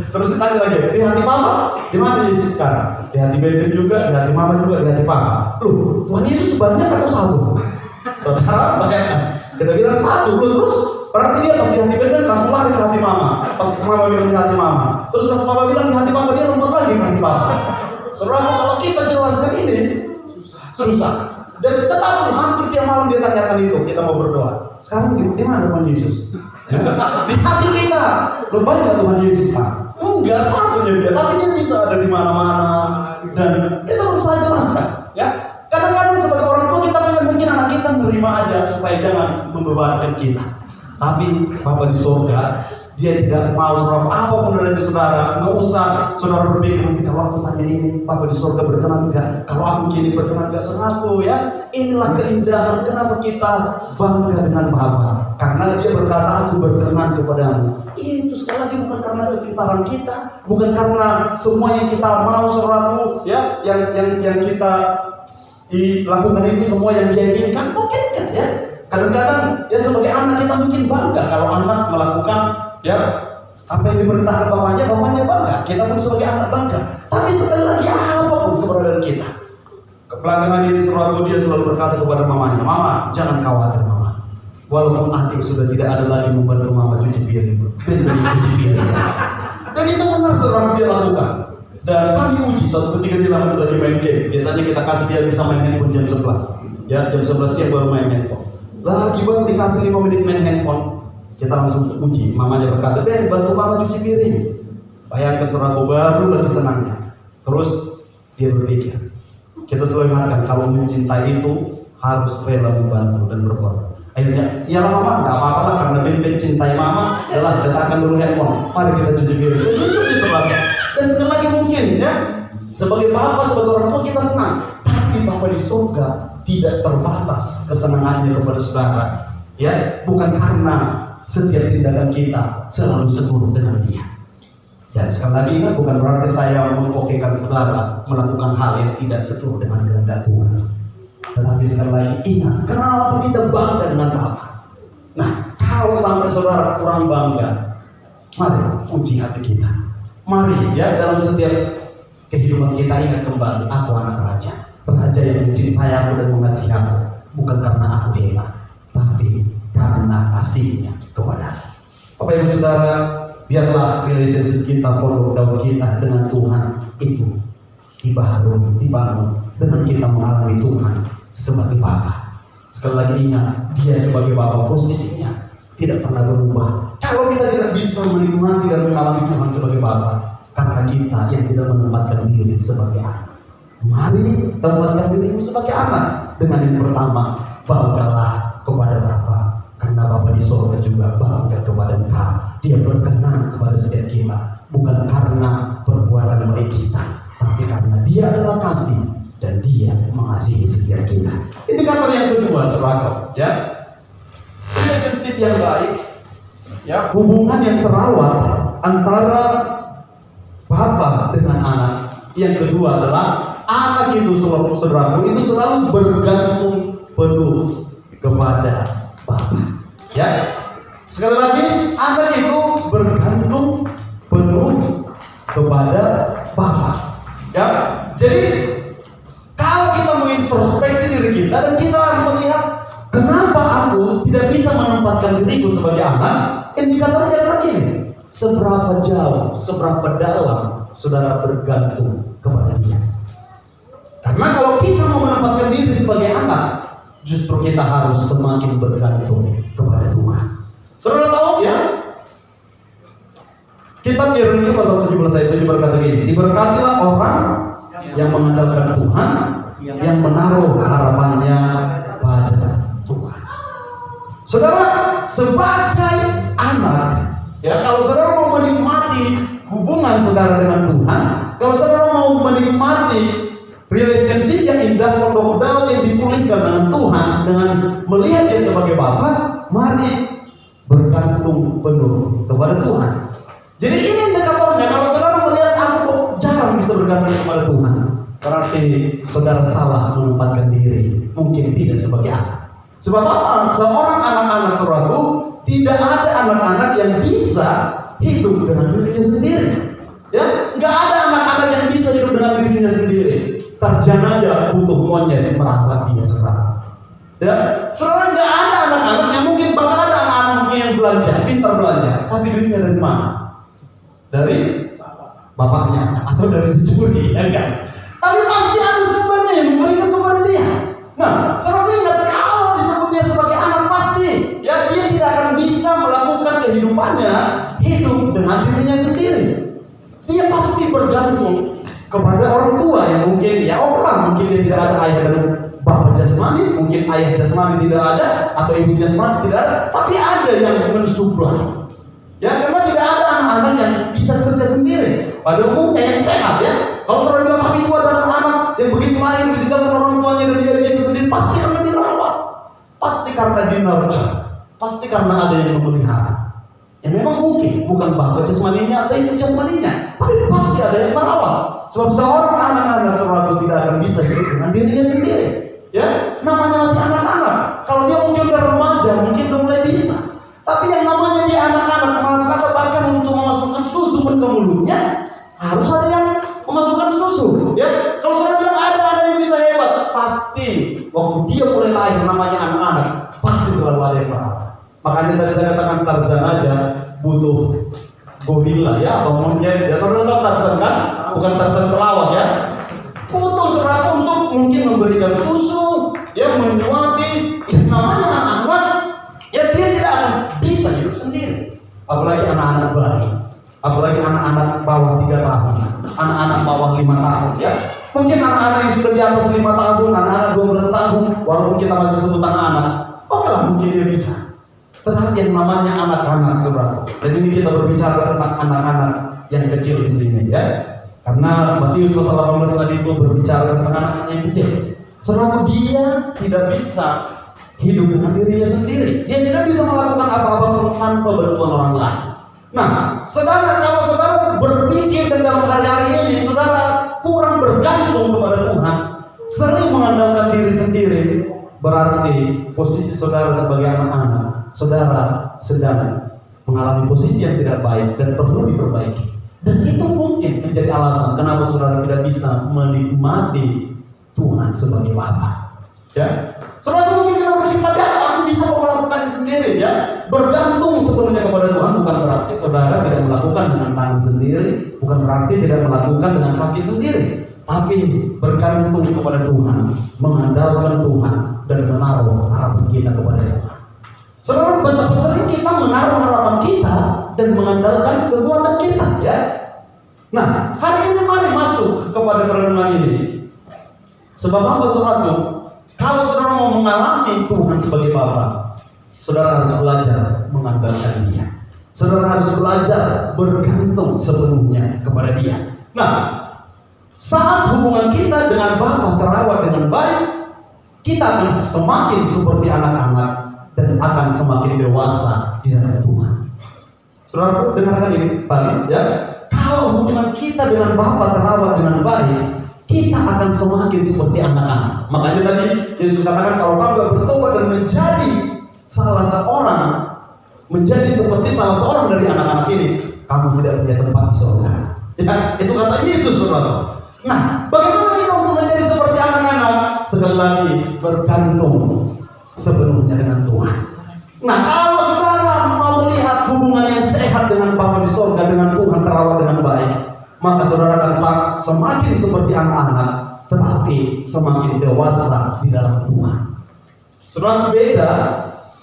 Terus ditanya lagi, "Di hati Mama? Di mana Yesus sekarang?" "Di hati Ben juga, di hati Mama juga, di hati Papa." Loh, Tuhan Yesus banyak atau satu? Saudara, bayangkan. Kita bilang satu, terus berarti dia pas di hati Ben langsung lari ke hati Mama. Pas Mama bilang di hati Mama, terus pas Papa bilang di hati Papa, dia lompat lagi ke hati Papa. Saudara, kalau kita jelaskan ini susah. Dan tetap hampir tiap malam dia tanyakan itu, kita mau berdoa. Sekarang di mana Tuhan Yesus? Di hati kita. Loh, banyak Tuhan Yesus, Pak. Enggak satunya dia, tapi dia bisa ada di mana-mana. Dan kita berusaha jelaskan, ya. Kadang-kadang sebagai orang tua kita mungkin anak kita menerima aja supaya jangan membebankan kita. Tapi Bapa di surga, Dia tidak mau saudara apapun dari saudara. Nggak usah saudara berpikir nanti kalau aku tanya ini, Bapa di surga berkenan enggak? Kalau aku gini berkenan enggak? Serahku ya. Inilah keindahan kenapa kita bangga dengan Bapa. Karena dia berkata aku berkenan kepadamu. Itu sekali lagi bukan karena kepintaran kita, bukan karena semua yang kita mau saudaraku ya, yang kita dilakukan itu semua yang dia inginkan, mungkin kan ya. Kadang-kadang ya sebagai anak kita mungkin bangga kalau anak melakukan ya apa yang diperintahkan bapaknya bangga. Kita pun sebagai anak bangga. Tapi sekali lagi apapun keberadaan kita, kebelakangan ini saudaraku dia selalu berkata kepada mamanya, Mama jangan khawatir Mama. Walaupun adik sudah tidak ada lagi membantu Mama cuci piring, cuci piring. Dan itu benar saudara dia lakukan. Dan kami uji suatu ketika dia lagi main game. Biasanya kita kasih dia bisa main handphone jam 11. Ya jam 11 siang baru main handphone. Lagi baru dikasih 5 menit main handphone, kita langsung uji. Mamanya berkata, Ben bantu Mama cuci piring. Bayangkan saudaraku baru lagi senangnya. Terus dia berpikir, kita selalu ingatkan kalau mencintai itu harus rela membantu dan berkorban. Akhirnya, ya Mama, nggak apa-apa lah karena Ben cintai Mama, adalah letakkan dulu handphone. Mari kita cuci piring. Cuci sebenarnya. Dan sekali lagi mungkin ya, sebagai bapak, sebagai orang tua kita senang. Tapi Bapa di surga tidak terbatas kesenangannya kepada saudara. Ya, bukan karena setiap tindakan kita selalu seturut dengan dia. Dan sekali lagi ingat, bukan berarti saya mengokekan saudara melakukan hal yang tidak seturut dengan kehendak Tuhan. Tetapi sekali lagi ingat, kenapa kita bangga dengan Bapa? Nah, kalau sampai saudara kurang bangga, mari uji hati kita. Mari ya dalam setiap kehidupan kita ingat kembali, aku anak raja. Raja yang mencintai aku dan mengasihi aku, bukan karena aku hebat, tapi karena kasihnya kepada aku. Bapak Ibu Saudara, biarlah relationship kita, pondok daun kita dengan Tuhan itu dibangun dengan kita mengalami Tuhan sebagai Bapa. Sekali lagi ingat, dia sebagai Bapa posisinya tidak pernah berubah. Kalau kita tidak bisa menikmati dan mengalami Tuhan sebagai Bapa, karena kita yang tidak menempatkan diri sebagai anak. Mari tempatkan dirimu sebagai anak dengan yang pertama, banggalah kepada Bapa, karena Bapa di surga juga bangga kepada Engkau. Dia berkenan kepada setiap kita, bukan karena perbuatan baik kita, tapi karena Dia adalah kasih dan Dia mengasihi setiap kita. Indikator yang kedua, saudara, ya, relationship yang baik, ya, hubungan yang terawat antara Bapa dengan anak. Yang kedua adalah anak itu saudaraku itu selalu bergantung penuh kepada Bapa. Ya, sekali lagi anak itu bergantung penuh kepada Bapa. Ya, jadi kalau kita mengintrospeksi diri kita dan kita harus melihat kenapa aku tidak bisa menempatkan diriku sebagai anak, indikatornya adalah ini: seberapa jauh, seberapa dalam saudara bergantung kepada Dia. Karena kalau kita mau menempatkan diri sebagai anak, justru kita harus semakin bergantung kepada Tuhan. Saudara tahu ya? Kitab Yeremia pasal 17 ayat 7 berkata gini, diberkatilah orang yang mengandalkan Tuhan, yang menaruh harapannya pada Tuhan. Saudara, sebagai anak, ya, kalau saudara mau menikmati hubungan saudara dengan Tuhan, kalau saudara mau menikmati relationship yang indah, pondok daun yang dipulihkan dengan Tuhan, dengan melihat Dia sebagai Bapa, mari bergantung penuh kepada Tuhan. Jadi ini indikatornya. Kalau saudara melihat aku kok jarang bisa bergantung kepada Tuhan, berarti saudara salah menempatkan diri, mungkin tidak sebagai anak. Sebab apa? Seorang anak-anak saudaraku, tidak ada anak-anak yang bisa hidup dengan dirinya sendiri. Ya, nggak ada anak-anak yang bisa hidup dengan dirinya sendiri. Tarjan aja butuh monyet merawat dia saudara. Ya, saudara, nggak ada anak-anak yang mungkin bakal ada anak-anak yang belanja, pintar belanja, tapi duitnya dari mana? Dari bapaknya atau dari dicuri, ya kan? Tapi pasti ada sumbernya yang memberikan kepada dia. Nah, saudara ingat, kalau disebut dia sebagai anak, pasti ya dia tidak akan bisa melakukan kehidupannya hidup dengan dirinya sendiri. Dia pasti bergantung kepada orang tua yang mungkin ya mungkin dia tidak ada ayah dan bapak jasmani, mungkin ayah jasmani tidak ada atau ibu jasmani tidak ada, tapi ada yang mensuplai. Ya, karena tidak ada anak-anak yang bisa kerja sendiri. Pada umumnya yang sehat ya. Kalau saudara bilang tapi itu adalah anak yang begitu lahir ditinggalkan orang tuanya dan dia bisa sendiri, pasti karena dirawat, pasti karena dinurture, pasti karena ada yang memelihara. Ya memang mungkin bukan bapak jasmaninya atau ibu jasmaninya, tapi pasti ada yang merawat. Sebab seorang anak-anak saudara tidak akan bisa hidup dengan dirinya sendiri. Ya, namanya masih anak-anak. Kalau dia mungkin udah remaja, mungkin udah mulai bisa. Tapi yang namanya dia anak-anak, maka bahkan untuk memasukkan susu ke mulutnya harus ada yang memasukkan susu. Ya, kalau saya bilang ada yang bisa hebat, pasti waktu dia mulai lahir namanya anak-anak, pasti selalu ada yang merawat. Makanya tadi saya katakan Tarzan aja butuh gorila ya atau monyet. Ya saudara tahu Tarzan kan? Bukan Tarzan pelawak ya. Butuh saudara untuk mungkin memberikan susu, ya menyuapi. Namanya anak-anak, ya dia tidak akan bisa hidup sendiri. Apalagi anak-anak bayi, apalagi anak-anak bawah 3 tahun, anak-anak bawah 5 tahun ya. Mungkin anak-anak yang sudah di atas 5 tahun, anak-anak 12 tahun, walaupun kita masih sebut anak-anak, oke lah mungkin dia bisa. Tetapi yang namanya anak-anak saudara. Dan ini kita berbicara tentang anak-anak yang kecil di sini ya. Karena Matius pasal 18 tadi itu berbicara tentang anak yang kecil. Saudara, dia tidak bisa hidup dengan dirinya sendiri. Dia tidak bisa melakukan apa-apa tanpa bantuan orang lain. Nah, saudara, kalau saudara berpikir dan dalam hari-hari ini saudara kurang bergantung kepada Tuhan, sering mengandalkan diri sendiri, berarti posisi saudara sebagai anak-anak, saudara sedang mengalami posisi yang tidak baik dan perlu diperbaiki. Dan itu mungkin menjadi alasan kenapa saudara tidak bisa menikmati Tuhan sebagai Bapa. Ya, saudara mungkin kita berpikir, tapi aku bisa melakukannya sendiri ya. Bergantung sepenuhnya kepada Tuhan bukan berarti saudara tidak melakukan dengan tangan sendiri, bukan berarti tidak melakukan dengan kaki sendiri, tapi bergantung kepada Tuhan, mengandalkan Tuhan dan menaruh harapan kita kepada Tuhan. Saudara, betapa sering kita menaruh harapan kita dan mengandalkan kekuatan kita ya. Nah, hari ini mari masuk kepada perenungan ini. Sebab apa saudara? Kalau saudara mau mengalami Tuhan sebagai Bapa, saudara harus belajar mengandalkan Dia. Saudara harus belajar bergantung sepenuhnya kepada Dia. Nah, saat hubungan kita dengan Bapa terawat dengan baik, kita akan semakin seperti anak-anak dan akan semakin dewasa di dalam Tuhan. Saudara, dengarkan ini balik ya. Kalau hubungan kita dengan Bapa terawat dengan baik, kita akan semakin seperti anak-anak. Makanya tadi Yesus katakan kalau kamu bertobat dan menjadi seperti salah seorang dari anak-anak ini, kamu tidak punya tempat di surga. Ya, itu kata Yesus, saudara. Nah, bagaimana kita untuk menjadi seperti anak-anak? Sekali lagi bergantung sepenuhnya dengan Tuhan. Nah, kalau saudara mau melihat hubungan yang sehat dengan Bapa di surga, dengan Tuhan terawat dengan baik, maka saudara akan semakin seperti anak-anak, tetapi semakin dewasa di dalam Tuhan. Saudara, beda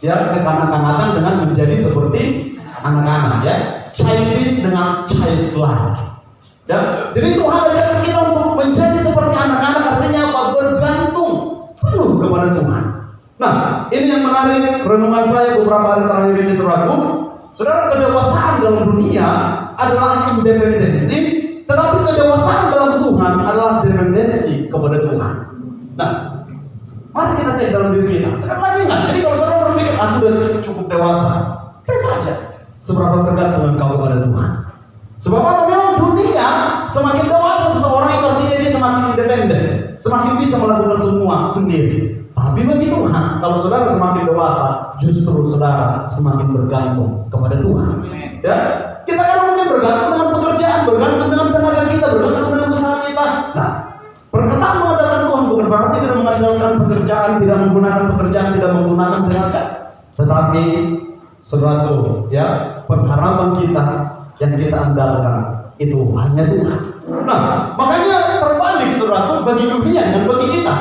ya kekanak-kanakan dengan menjadi seperti anak-anak ya, childish dengan childlike. Ya, jadi Tuhan ajar kita untuk menjadi seperti anak-anak, artinya apa? Bergantung penuh kepada Tuhan. Nah, ini yang menarik renungan saya beberapa hari terakhir ini, saudaraku. Saudara, kedewasaan dalam dunia adalah independensi, tetapi kedewasaan dalam Tuhan adalah dependensi kepada Tuhan. Nah, mari kita cek dalam diri kita. Sekarang lagi enggak? Jadi kalau saudara berpikir, aku sudah cukup dewasa, tes saja seberapa tergantung engkau kepada Tuhan. Sebab apa? Memang dunia semakin dewasa seseorang itu artinya dia semakin independen, semakin bisa melakukan semua sendiri. Tapi bagi Tuhan, kalau saudara semakin dewasa, justru saudara semakin bergantung kepada Tuhan. Ya, kita kan mungkin bergantung dengan pekerjaan, bergantung dengan tenaga kita, bergantung dengan usaha kita. Nah, perkataan mengandalkan Tuhan bukan berarti tidak mengandalkan pekerjaan, tidak menggunakan pekerjaan, tidak menggunakan tenaga. Tetapi, saudaraku, ya, pengharapan kita yang kita andalkan itu hanya Tuhan. Nah, makanya terbalik saudaraku bagi dunia dan bagi kita.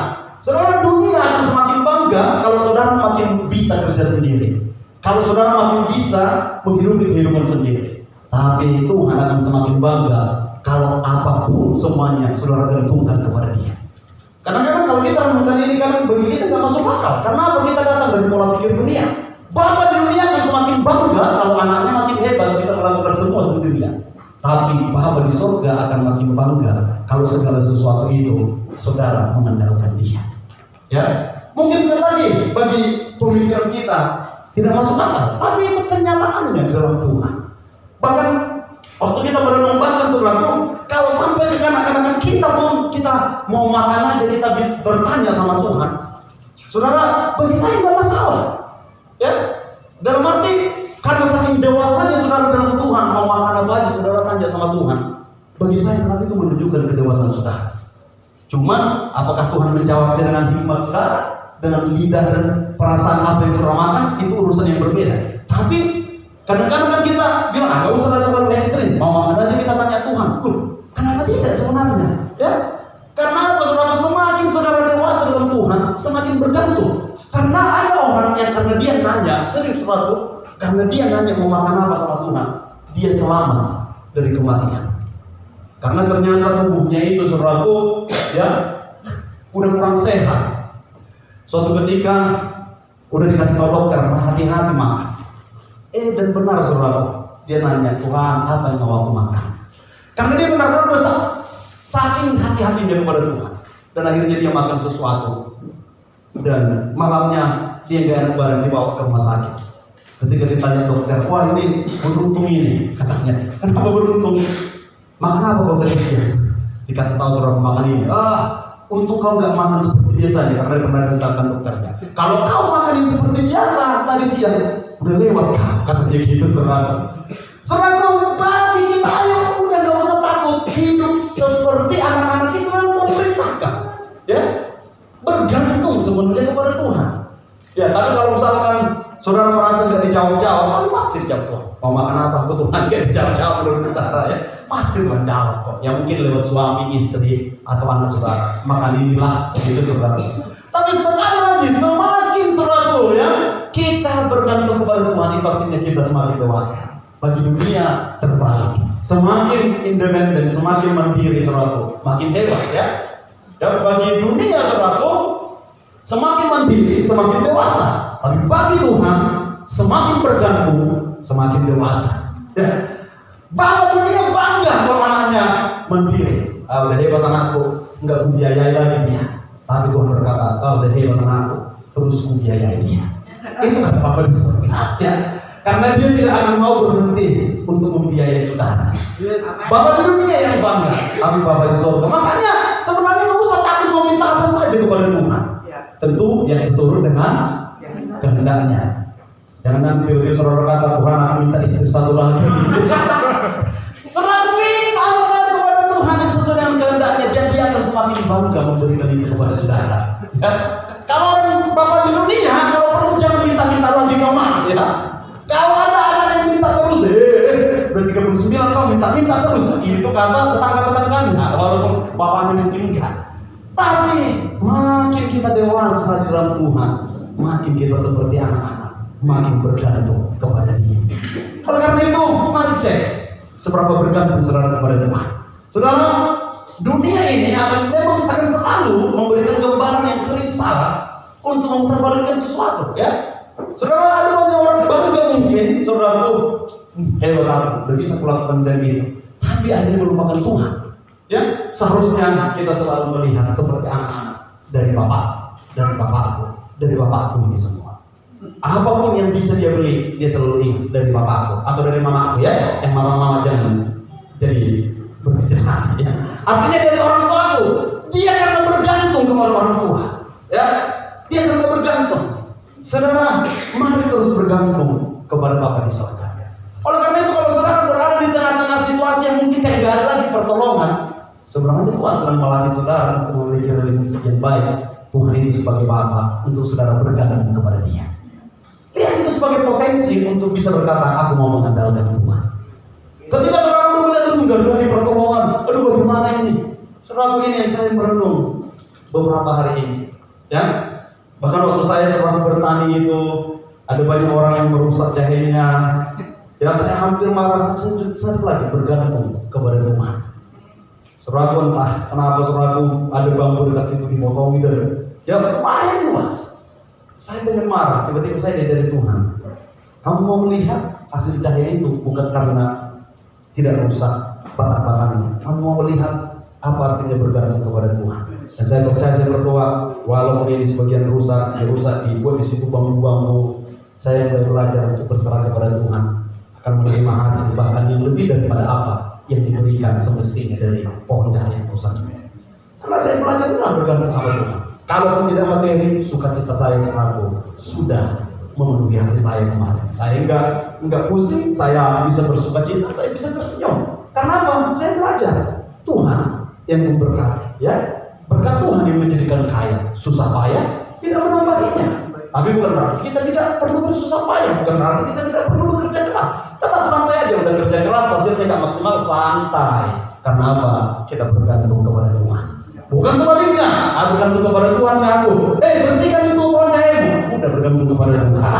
Saudara, dunia akan semakin bangga kalau saudara makin bisa kerja sendiri, kalau saudara makin bisa menghidupi kehidupan sendiri. Tapi Tuhan akan semakin bangga kalau apapun semuanya saudara gantungkan kepada Dia. Karena kalau kita renungkan ini, karena bagi kita tidak masuk akal. Karena apa? Kita datang dari pola pikir dunia. Bapak di dunia akan semakin bangga kalau anaknya makin hebat bisa melakukan semua sendirian. Tapi Bapa di surga akan makin bangga kalau segala sesuatu itu saudara mengandalkan Dia. Ya, mungkin sekali lagi bagi pemikiran kita tidak masuk akal, tapi itu kenyataannya di dalam Tuhan. Bahkan waktu kita merenung bahkan saudaraku, kalau sampai ke kanak-kanak kita pun kita mau makan aja kita bertanya sama Tuhan. Saudara, bagi saya nggak masalah. Ya, dalam arti karena saking dewasanya saudara dalam Tuhan, mau makan apa aja saudara tanya sama Tuhan. Bagi saya itu menunjukkan kedewasaan saudara. Cuman apakah Tuhan menjawabnya dengan hikmat saudara, dengan lidah dan perasaan apa yang saudara makan, itu urusan yang berbeda. Tapi kadang-kadang kan kita bilang, nggak usah terlalu ekstrim, mau makan aja kita tanya Tuhan. Kenapa tidak sebenarnya? Ya, karena apa saudara? Semakin saudara dewasa dalam Tuhan, semakin bergantung. Karena ada orang yang karena dia nanya, serius saudara, karena dia nanya mau makan apa sama Tuhan, dia selamat dari kematian. Karena ternyata tubuhnya itu saudaraku, ya, udah kurang sehat. Suatu ketika udah dikasih tahu dokter, hati-hati makan. Dan benar saudaraku, dia nanya, Tuhan apa yang mau aku makan? Karena dia benar-benar udah saking hati-hatinya kepada Tuhan. Dan akhirnya dia makan sesuatu. Dan malamnya dia gak enak badan, dibawa ke rumah sakit. Ketika ditanya dokter, wah ini beruntung ini, katanya. Kenapa beruntung? Makan apa kau tadi siang? Dikasih tahu saudara makan ini. Untuk kau gak makan seperti biasanya, karena pernah disampaikan dokternya. Kalau kau makan ini seperti biasa tadi siang, udah lewat katanya gitu saudara. Saudara, bagi kita ayo udah gak usah takut hidup seperti anak-anak itu yang memerintahkan. Ya, bergantung sebenarnya kepada Tuhan. Ya, tapi kalau misalkan saudara merasa gak dijawab-jawab, tapi pasti dijawab Tuhan. Mau makan apa? Aku Tuhan gak dijawab-jawab menurut saudara ya. Pasti Tuhan jawab kok. Ya mungkin lewat suami, istri, atau anak saudara. Makan inilah, begitu saudara. Tapi sekali lagi, semakin saudara ya, kita bergantung kepada Tuhan, itu artinya kita semakin dewasa. Bagi dunia terbalik. Semakin independen, semakin mandiri saudara, makin hebat ya. Dan bagi dunia saudara, semakin mandiri, semakin dewasa. Tapi bagi Tuhan, semakin bergantung, semakin dewasa. Ya. Bahwa dunia bangga kalau anaknya mandiri. Udah hebat anakku, nggak kubiayai lagi dia. Tapi Tuhan berkata, udah hebat anakku, terus kubiayai dia. Itu kata Bapak di surga. Ya. Karena dia tidak akan mau berhenti untuk membiayai saudara. Bapak di dunia yang bangga, tapi Bapak di surga. Makanya sebenarnya nggak usah takut mau minta apa saja kepada Tuhan. Tentu yang seturut dengan kehendaknya. Jangan nanti saudara kata Tuhan akan minta istri satu lagi. Saudara minta apa saja kepada Tuhan yang sesuai dengan kehendaknya, dan dia akan semakin bangga memberikan itu kepada saudara. Ya. Kalau orang Bapak di dunia, kalau perlu jangan minta-minta lagi kau mah. Ya. Kalau ada anak yang minta terus, udah 39 kau minta terus. Itu kata tetangga-tetangganya, walaupun bapaknya mungkin enggak. Tapi makin kita dewasa di dalam Tuhan, makin kita seperti anak-anak, makin bergantung kepada Dia. Oleh karena itu, mari cek seberapa bergantung saudara kepada Tuhan. Saudara, dunia ini memang akan selalu memberikan gambaran yang sering salah untuk memperbalikkan sesuatu, ya. Saudara, ada banyak orang bangga mungkin, saudaraku, hebat aku, udah bisa melakukan dan itu. Tapi akhirnya melupakan Tuhan. Ya, seharusnya kita selalu melihat seperti anak-anak dari Bapak, dari Bapakku, dari Bapakku ini semua. Apapun yang bisa dia beli, dia selalu ingat dari Bapakku atau dari Mamaku ya. Yang mama-mama jangan jadi berbicara hati ya. Artinya dari orang tuaku, dia akan bergantung kepada orang tua. Ya, dia akan bergantung. Saudara, mari terus bergantung kepada Bapa di surga. Oleh karena itu, kalau saudara berada di tengah-tengah situasi yang mungkin kayak gak ada lagi pertolongan, sebenarnya Tuhan sedang melatih saudara untuk memiliki relasi yang baik. Tuhan itu sebagai Bapa untuk saudara bergantung kepada Dia. Lihat itu sebagai potensi untuk bisa berkata, aku mau mengandalkan Tuhan. Ketika saudara melihat itu gak ada lagi pertolongan, aduh bagaimana ini? Saudara, ini yang saya merenung beberapa hari ini, ya. Bahkan waktu saya seorang bertani itu, ada banyak orang yang merusak jahenya. Ya, saya hampir marah, saya lagi bergantung kepada Tuhan. Saudaraku, entah kenapa saudaraku ada bambu dekat situ dipotongi dan ya lumayan luas. Saya pengen marah, tiba-tiba saya diajari Tuhan. Kamu mau melihat hasil cahaya itu bukan karena tidak rusak batang-batangnya. Kamu mau melihat apa artinya bergantung kepada Tuhan. Dan saya percaya, saya berdoa, walaupun ini sebagian rusak, dibuat di situ bambu-bambu, saya mulai belajar untuk berserah kepada Tuhan, akan menerima hasil bahkan yang lebih daripada apa yang diberikan semestinya dari pohon cahaya yang rusak. Karena saya belajar benar bergantung sama Tuhan. Kalaupun tidak materi, sukacita saya selalu sudah memenuhi hati saya kemarin. Saya enggak pusing, saya bisa bersukacita, saya bisa tersenyum. Karena apa? Saya belajar Tuhan yang memberkati, ya. Berkat Tuhan yang menjadikan kaya. Susah payah tidak menambahinya. Tapi bukan berarti kita tidak perlu bersusah payah, bukan berarti kita tidak perlu bekerja keras. Tetap santai aja, udah kerja keras hasilnya nggak maksimal, santai. Karena apa? Kita bergantung kepada Tuhan. Bukan sebaliknya, aku bergantung kepada Tuhan aku. Bersihkan itu pohon cahaya. Udah bergantung kepada Tuhan.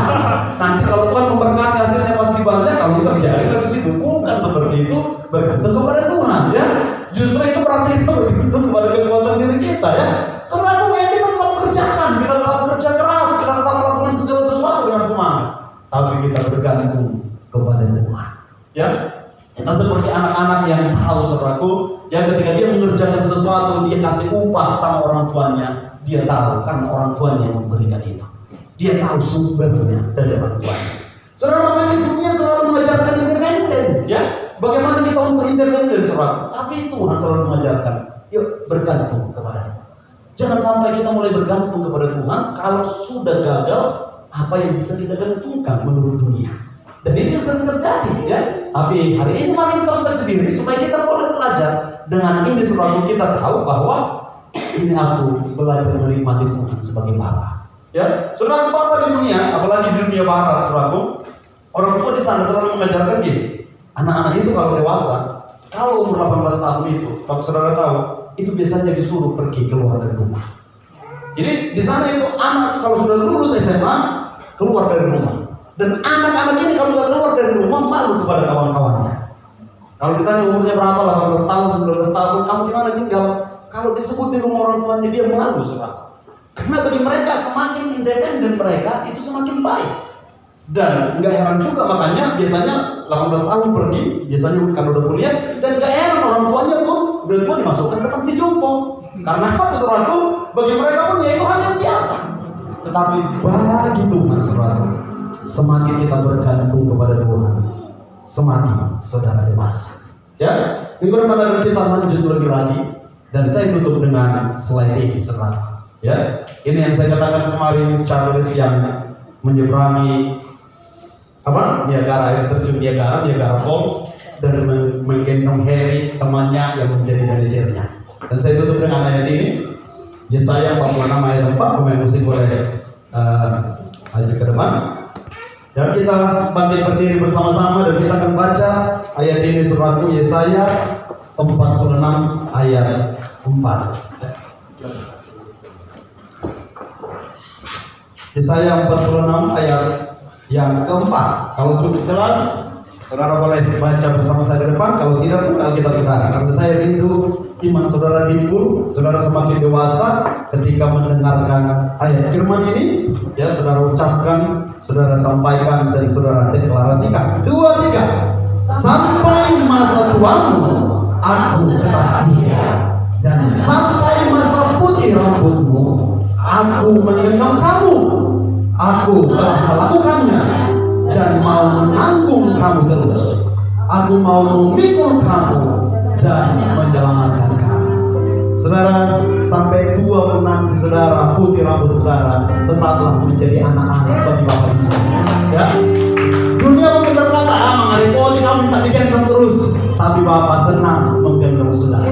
Nanti kalau Tuhan memberkati hasilnya pasti banyak, kalau kita biarin dari situ. Bukan seperti itu, bergantung kepada Tuhan, ya. Justru itu berarti kita bergantung kepada kekuatan diri kita, ya. Saudara, kita tetap kerjakan, kita tetap kerja keras, kita tetap melakukan segala sesuatu dengan semangat. Tapi kita bergantung kepada Tuhan, ya. Kita seperti anak-anak yang tahu, saudaraku, ya, ketika dia mengerjakan sesuatu, dia kasih upah sama orang tuanya, dia tahu karena orang tuanya yang memberikan itu. Dia tahu sumbernya dari orang tuanya. Saudara, makanya dunia selalu mengajarkan independen, ya. Bagaimana kita untuk independen, saudara? Tapi Tuhan selalu mengajarkan, yuk bergantung kepada Tuhan. Jangan sampai kita mulai bergantung kepada Tuhan kalau sudah gagal apa yang bisa kita gantungkan menurut dunia. Dan itu yang sering terjadi, ya. Tapi hari ini makin introspeksi diri supaya kita boleh belajar. Dengan ini selalu kita tahu bahwa ini aku belajar menikmati Tuhan sebagai Bapa. Ya, saudara, Bapa di dunia, apalagi di dunia Barat, saudaraku, orang tua di sana selalu mengajarkan gini. Anak-anak itu kalau dewasa, kalau umur 18 tahun itu, kalau saudara tahu, itu biasanya disuruh pergi keluar dari rumah. Jadi di sana itu anak kalau sudah lulus SMA keluar dari rumah. Dan anak-anak ini kalau sudah keluar dari rumah malu kepada kawan-kawannya. Kalau ditanya umurnya berapa, 18 tahun, 19 tahun, kamu di mana tinggal? Kalau disebut di rumah orang tuanya dia malu, saudara. Karena bagi mereka semakin independen mereka itu semakin baik. Dan nggak heran juga makanya biasanya 18 tahun pergi, biasanya kalau udah kuliah, dan nggak heran orang tuanya pun udah tua dimasukkan ke panti jompo. Karena apa, saudaraku? Bagi mereka pun ya itu hal yang biasa. Tetapi bagi Tuhan, saudara, semakin kita bergantung kepada Tuhan, semakin saudara dewasa. Ya, minggu depan kita lanjut lebih lagi, dan saya tutup dengan slide ini, saudara. Ya, ini yang saya katakan kemarin, Charles yang menyeberangi Niagara, air terjun Niagara Falls, dan menggendong Harry temannya yang menjadi manajernya. Dan saya tutup dengan ayat ini, Yesaya 46 ayat 4, pemain musik boleh maju ke depan. Dan kita bangkit berdiri bersama-sama dan kita akan baca ayat ini, surat Yesaya 46 ayat 4. Yesaya 46 ayat yang keempat. Kalau cukup jelas, saudara boleh baca bersama saya di depan. Kalau tidak pun Alkitab saudara. Karena saya rindu iman saudara timbul, saudara semakin dewasa ketika mendengarkan ayat firman ini. Ya, saudara ucapkan, saudara sampaikan, dan saudara deklarasikan. 2, 3. Sampai masa tuamu, aku tetap dia, dan sampai masa putih rambutmu, aku menggenggam kamu. Aku telah melakukannya dan mau menanggung kamu terus. Aku mau memikul kamu dan menyelamatkan kamu. Saudara, sampai tua pun nanti saudara, putih rambut saudara tetaplah menjadi anak-anak bagi Bapa di surga. Ya, dunia mungkin berkata, mengenai putih kamu minta digendong terus, tapi Bapa senang menggendong saudara.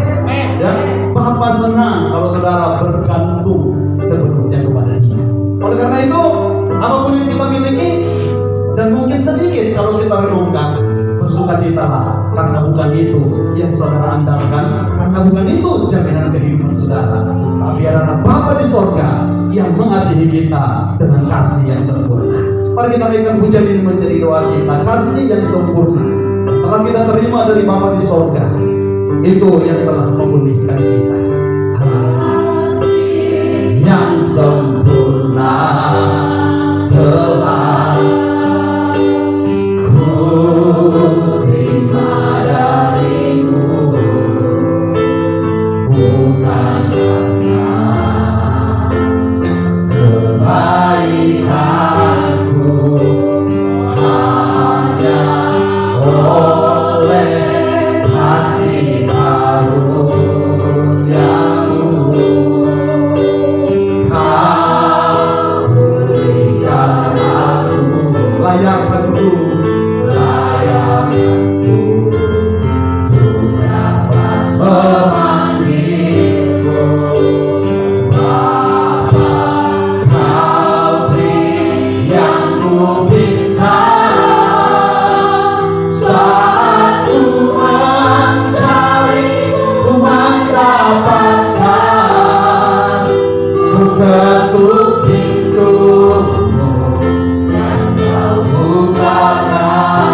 Ya, Bapa senang kalau saudara bergantung sepenuhnya kepada Dia. Oleh karena itu, apapun yang kita miliki, dan mungkin sedikit kalau kita renungkan, bersukacitalah, karena bukan itu yang saudara andalkan, karena bukan itu jaminan kehidupan saudara, tapi adalah Bapa di sorga yang mengasihi kita dengan kasih yang sempurna. Mari kita naikkan pujian ini menjadi doa kita. Kasih yang sempurna telah kita terima dari Bapa di sorga, itu yang telah memulihkan kita. Haleluya. Yang sempurna bukan kebaikanku, hanya oleh kasih karuniamu Kau berikan aku layakanku untuk dapat memanggilmu Bapa. Kau beri yang ku minta saat ku mencari, ku mendapatkan. Ku ketuk pintumu yang kau bukakan,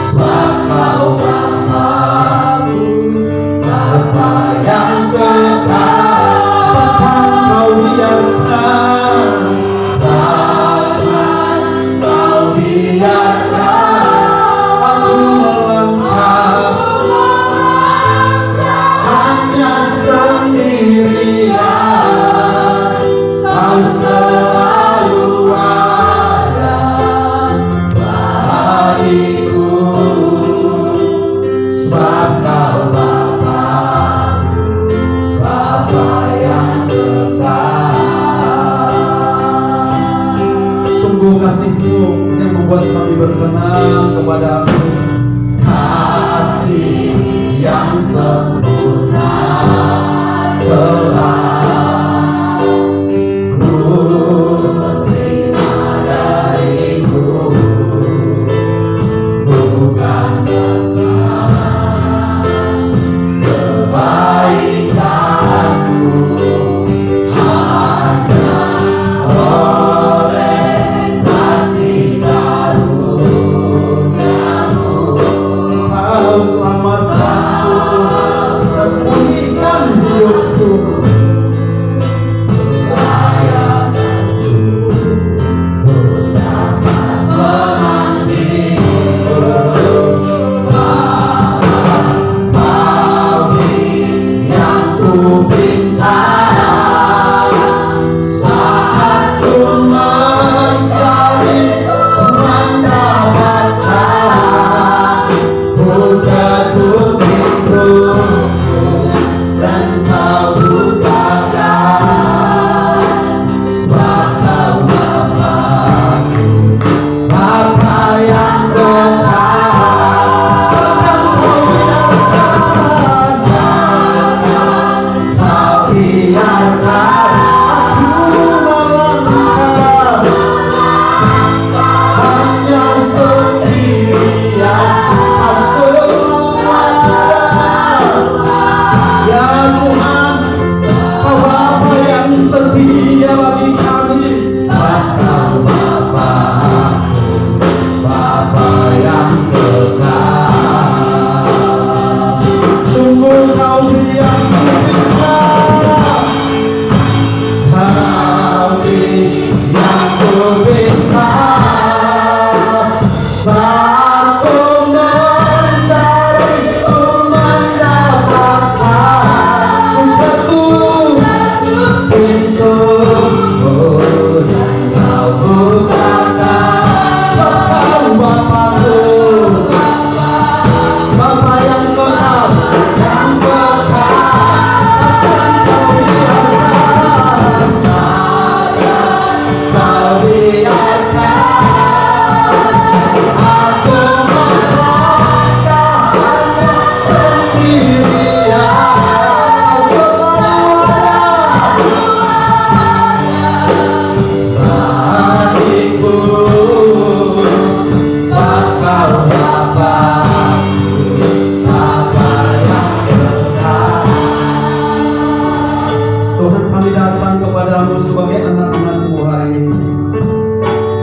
sebab kau Bapa-Ku, Bapa yang kekal. Takkan kau biarkan, takkan kau biarkan aku melangkah hanya sendirian. Kau selalu ada bagiku, sebab kau Bapa-Ku, Bapa yang kekal. Sungguh kasih-Mu yang membuat kami berkenan kepadamu, kasih yang sempurna telah ku terima darimu, bukan karena kebaikanku, hanya oleh kasih karuniamu Kau selamatkanku dan pulihkan hidupku. Layakanku untuk dapat memanggilmu Bapa. Kau beri yang ku minta saat ku mencari, ku mendapatkan. Ku ketuk pintumu dan kau bukakan, sebab kau Bapa-Ku, Bapa yang kekal. Takkan kau biarkan, takkan kau biarkan aku melangkah hanya sendirian. Kau selalu ada, ya Tuhan. Kau Bapa yang setia bagi kami, Kau Bapa-Ku, Bapa yang kekal. Sungguh Kau beri yang ku minta, Kau beri yang ku minta saat ku mencari, ku mendapatkan. Ku ketuk pintumu dan kau bukakan, sebab kau Bapa-Ku, Bapa yang kekal, yang kekal. Takkan kau biarkan, takkan kau biarkan aku melangkah hanya sendirian. Kau selalu ada bagiku, sebab kau Bapa-Ku, Bapa yang kekal. Tuhan, kami datang kepadamu sebagai anak-anak-Mu hari ini.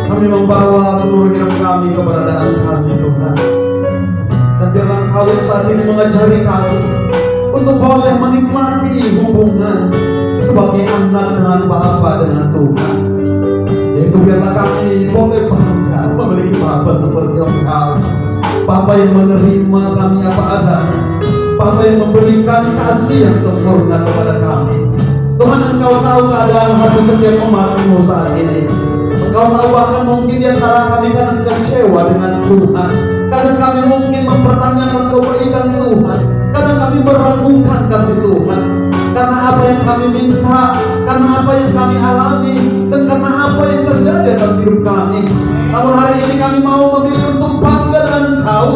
Kami membawa seluruh hidup kami, keberadaan kami, Tuhan. Dan biarlah Engkau yang saat ini mengajari kami untuk boleh menikmati hubungan sebagai anak dengan Bapa, dengan Tuhan. Yaitu biarlah kami boleh bangga memiliki Bapa seperti Engkau, Bapa yang menerima kami apa adanya, Bapa yang memberikan kasih yang sempurna kepada kami. Tuhan, Engkau tahu keadaan hati setiap umat-Mu saat ini. Engkau tahu bahkan mungkin di antara kami kadang kecewa dengan Tuhan. Kadang kami mungkin mempertanyakan kebaikan Tuhan. Kadang kami meragukan kasih Tuhan. Karena apa yang kami minta, karena apa yang kami alami, dan karena apa yang terjadi atas hidup kami. Namun hari ini kami mau memilih untuk bangga dengan Engkau.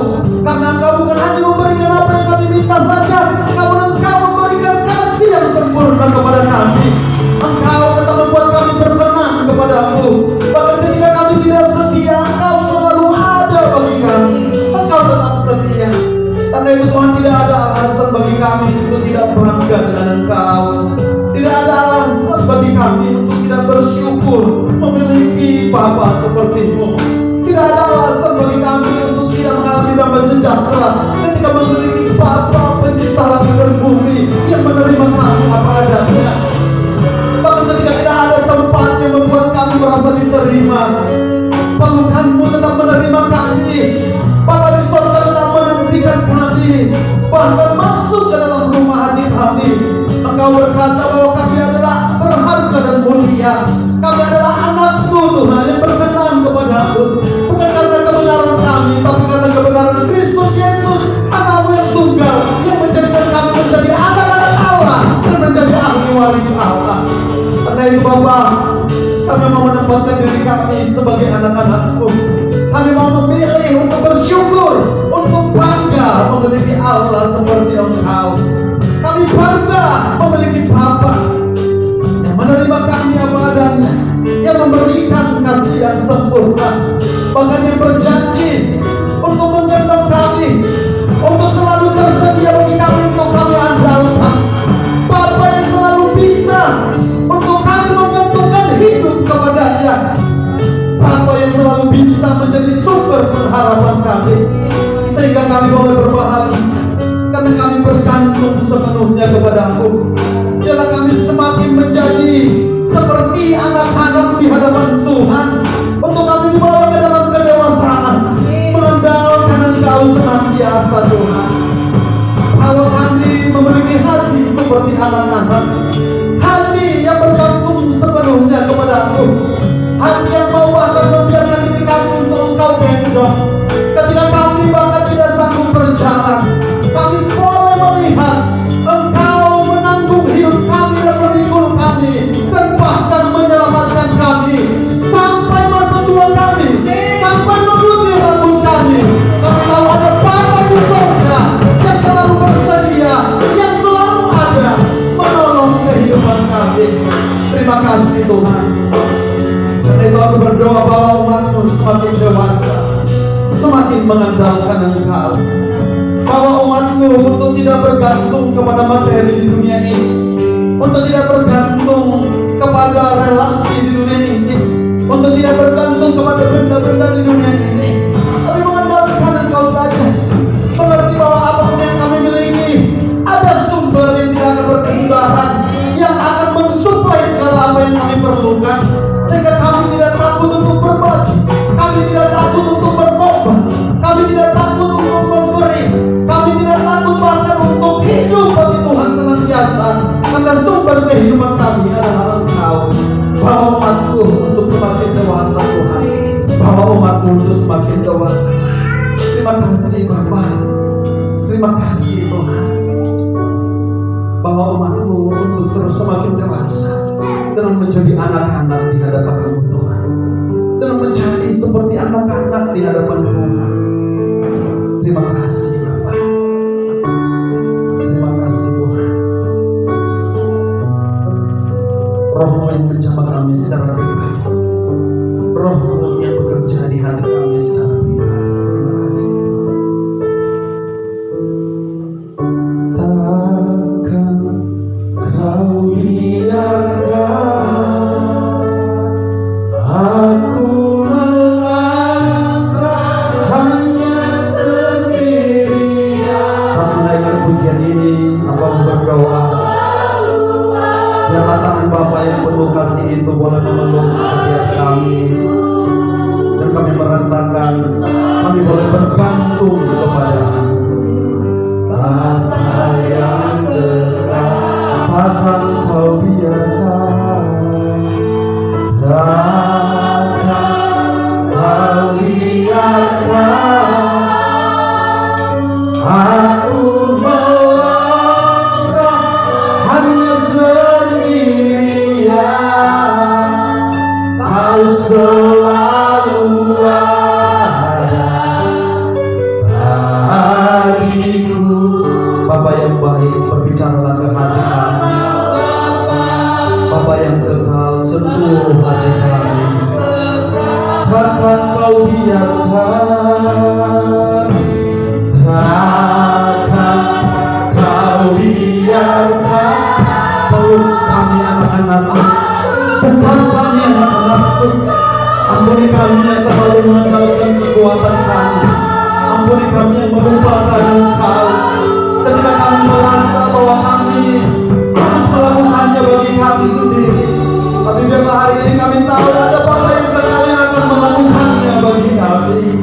Karena Engkau bukan hanya memberikan apa yang kami minta saja, namun Engkau memberikan kasih yang sempurna kepada kami. Engkau tetap membuat kami berkenan kepadamu. Bahkan ketika kami tidak setia, Engkau selalu ada bagi kami. Engkau tetap setia. Karena itu Tuhan, tidak ada alasan bagi kami untuk tidak bangga dengan Engkau. Tidak ada alasan bagi kami untuk tidak bersyukur memiliki Bapa seperti-Mu. Tidak ada alasan bagi kami untuk tidak mengalami damai sejahtera ketika memiliki Bapa pencipta langit dan bumi yang menerima kami apa adanya. Bahkan ketika tidak ada tempat yang membuat kami merasa diterima, pelukan-Mu tetap menerima kami. Bapa di surga tetap menantikan kami, bahkan masuk ke dalam rumah hati kami. Engkau berkata bahwa kami adalah berharga dan mulia. Kami adalah anak-Mu Tuhan yang berkenan kepadamu. Bukan karena kebenaran kami, tapi karena kebenaran Kristus Yesus, anak-Mu yang tunggal, yang menjadikan kami menjadi anak-anak Allah dan menjadi ahli waris Allah. Karena itu Bapa, kami mau menempatkan diri kami sebagai anak-anak-Mu. Kami mau memilih untuk bersyukur, untuk bangga memiliki Allah seperti Engkau. Kami bangga memiliki Bapa yang menerima kami apa adanya, yang memberikan kasih yang sempurna, bahkan yang berjanji untuk menggendong kami, untuk selalu tersedia bagi kami untuk kami andalkan. Bapa yang selalu bisa untuk kami menggantungkan hidup kepada-Nya. Bapa yang selalu bisa menjadi sumber pengharapan kami, sehingga kami boleh berbahagia karena kami bergantung sepenuhnya kepada-Mu. Biarlah kami semakin menjadi seperti anak-anak di hadapan Tuhan, untuk kami dibawa ke dalam kedewasaan, mengandalkan Engkau senantiasa Tuhan. Kalau kami memiliki hati seperti anak-anak, hati yang bergantung sepenuhnya kepada-Mu, hati yang mau bahkan membiarkan diri kami untuk Engkau gendong. Ketika kami bahkan tidak sanggup berjalan, kami boleh melihat Engkau menanggung hidup kami dan memikul kami, dan bahkan menyelamatkan kami sampai masa tua kami, sampai memutih rambut kami. Kami tahu ada Bapa di surga yang selalu bersedia, yang selalu ada menolong kehidupan kami. Terima kasih Tuhan. Karena itu aku berdoa bahwa umat-Mu semakin dewasa, semakin mengandalkan Engkau. Bahwa umat-Mu untuk tidak bergantung kepada materi di dunia ini, untuk tidak bergantung kepada relasi di dunia ini, untuk tidak bergantung kepada benda-benda di dunia ini, tapi mengandalkan Engkau saja. Mengerti bahwa apapun yang kami miliki, ada sumber yang tidak akan berkesudahan, yang akan mensuplai segala apa yang kami perlukan, sehingga kami tidak takut untuk berbagi, kami tidak takut untuk berkorban, kami tidak takut untuk memberi, kami tidak takut bahkan untuk hidup bagi Tuhan senantiasa, karena sumber kehidupan kami adalah Engkau. Bawa umat-Mu untuk semakin dewasa Tuhan, bawa umat-Mu untuk semakin dewasa. Terima kasih Bapa, terima kasih Tuhan. Bawa umat-Mu untuk terus semakin dewasa, dengan menjadi anak-anak di hadapan-Mu Tuhan, dengan menjadi seperti anak-anak di hadapan Tuhan. Terima kasih Bapa, terima kasih Tuhan. Roh-Mu yang menjamah kami secara pribadi, Roh-Mu yang bekerja di hati kami secara pribadi. Terima kasih. Takkan Kau biarkan aku melangkah hanya sendirian. Saat menaikkan pujian ini, Bapa berdoa, biarlah tangan Bapa yang penuh kasih itu boleh memeluk setiap kami, dan kami merasakan kami boleh bergantung kepada-Mu. biarkan, takkan kau biarkan. Peluk kami anak-anakmu, bukan kami anak-anakmu. Ampuni kami yang selalu mengandalkan kekuatan kami. Ampuni kami yang melupakan Engkau ketika kami merasa bahwa kami harus melakukannya bagi kami sendiri. Tapi biarlah hari ini kami tahu ada Bapa yang kekal yang akan melakukannya bagi kami.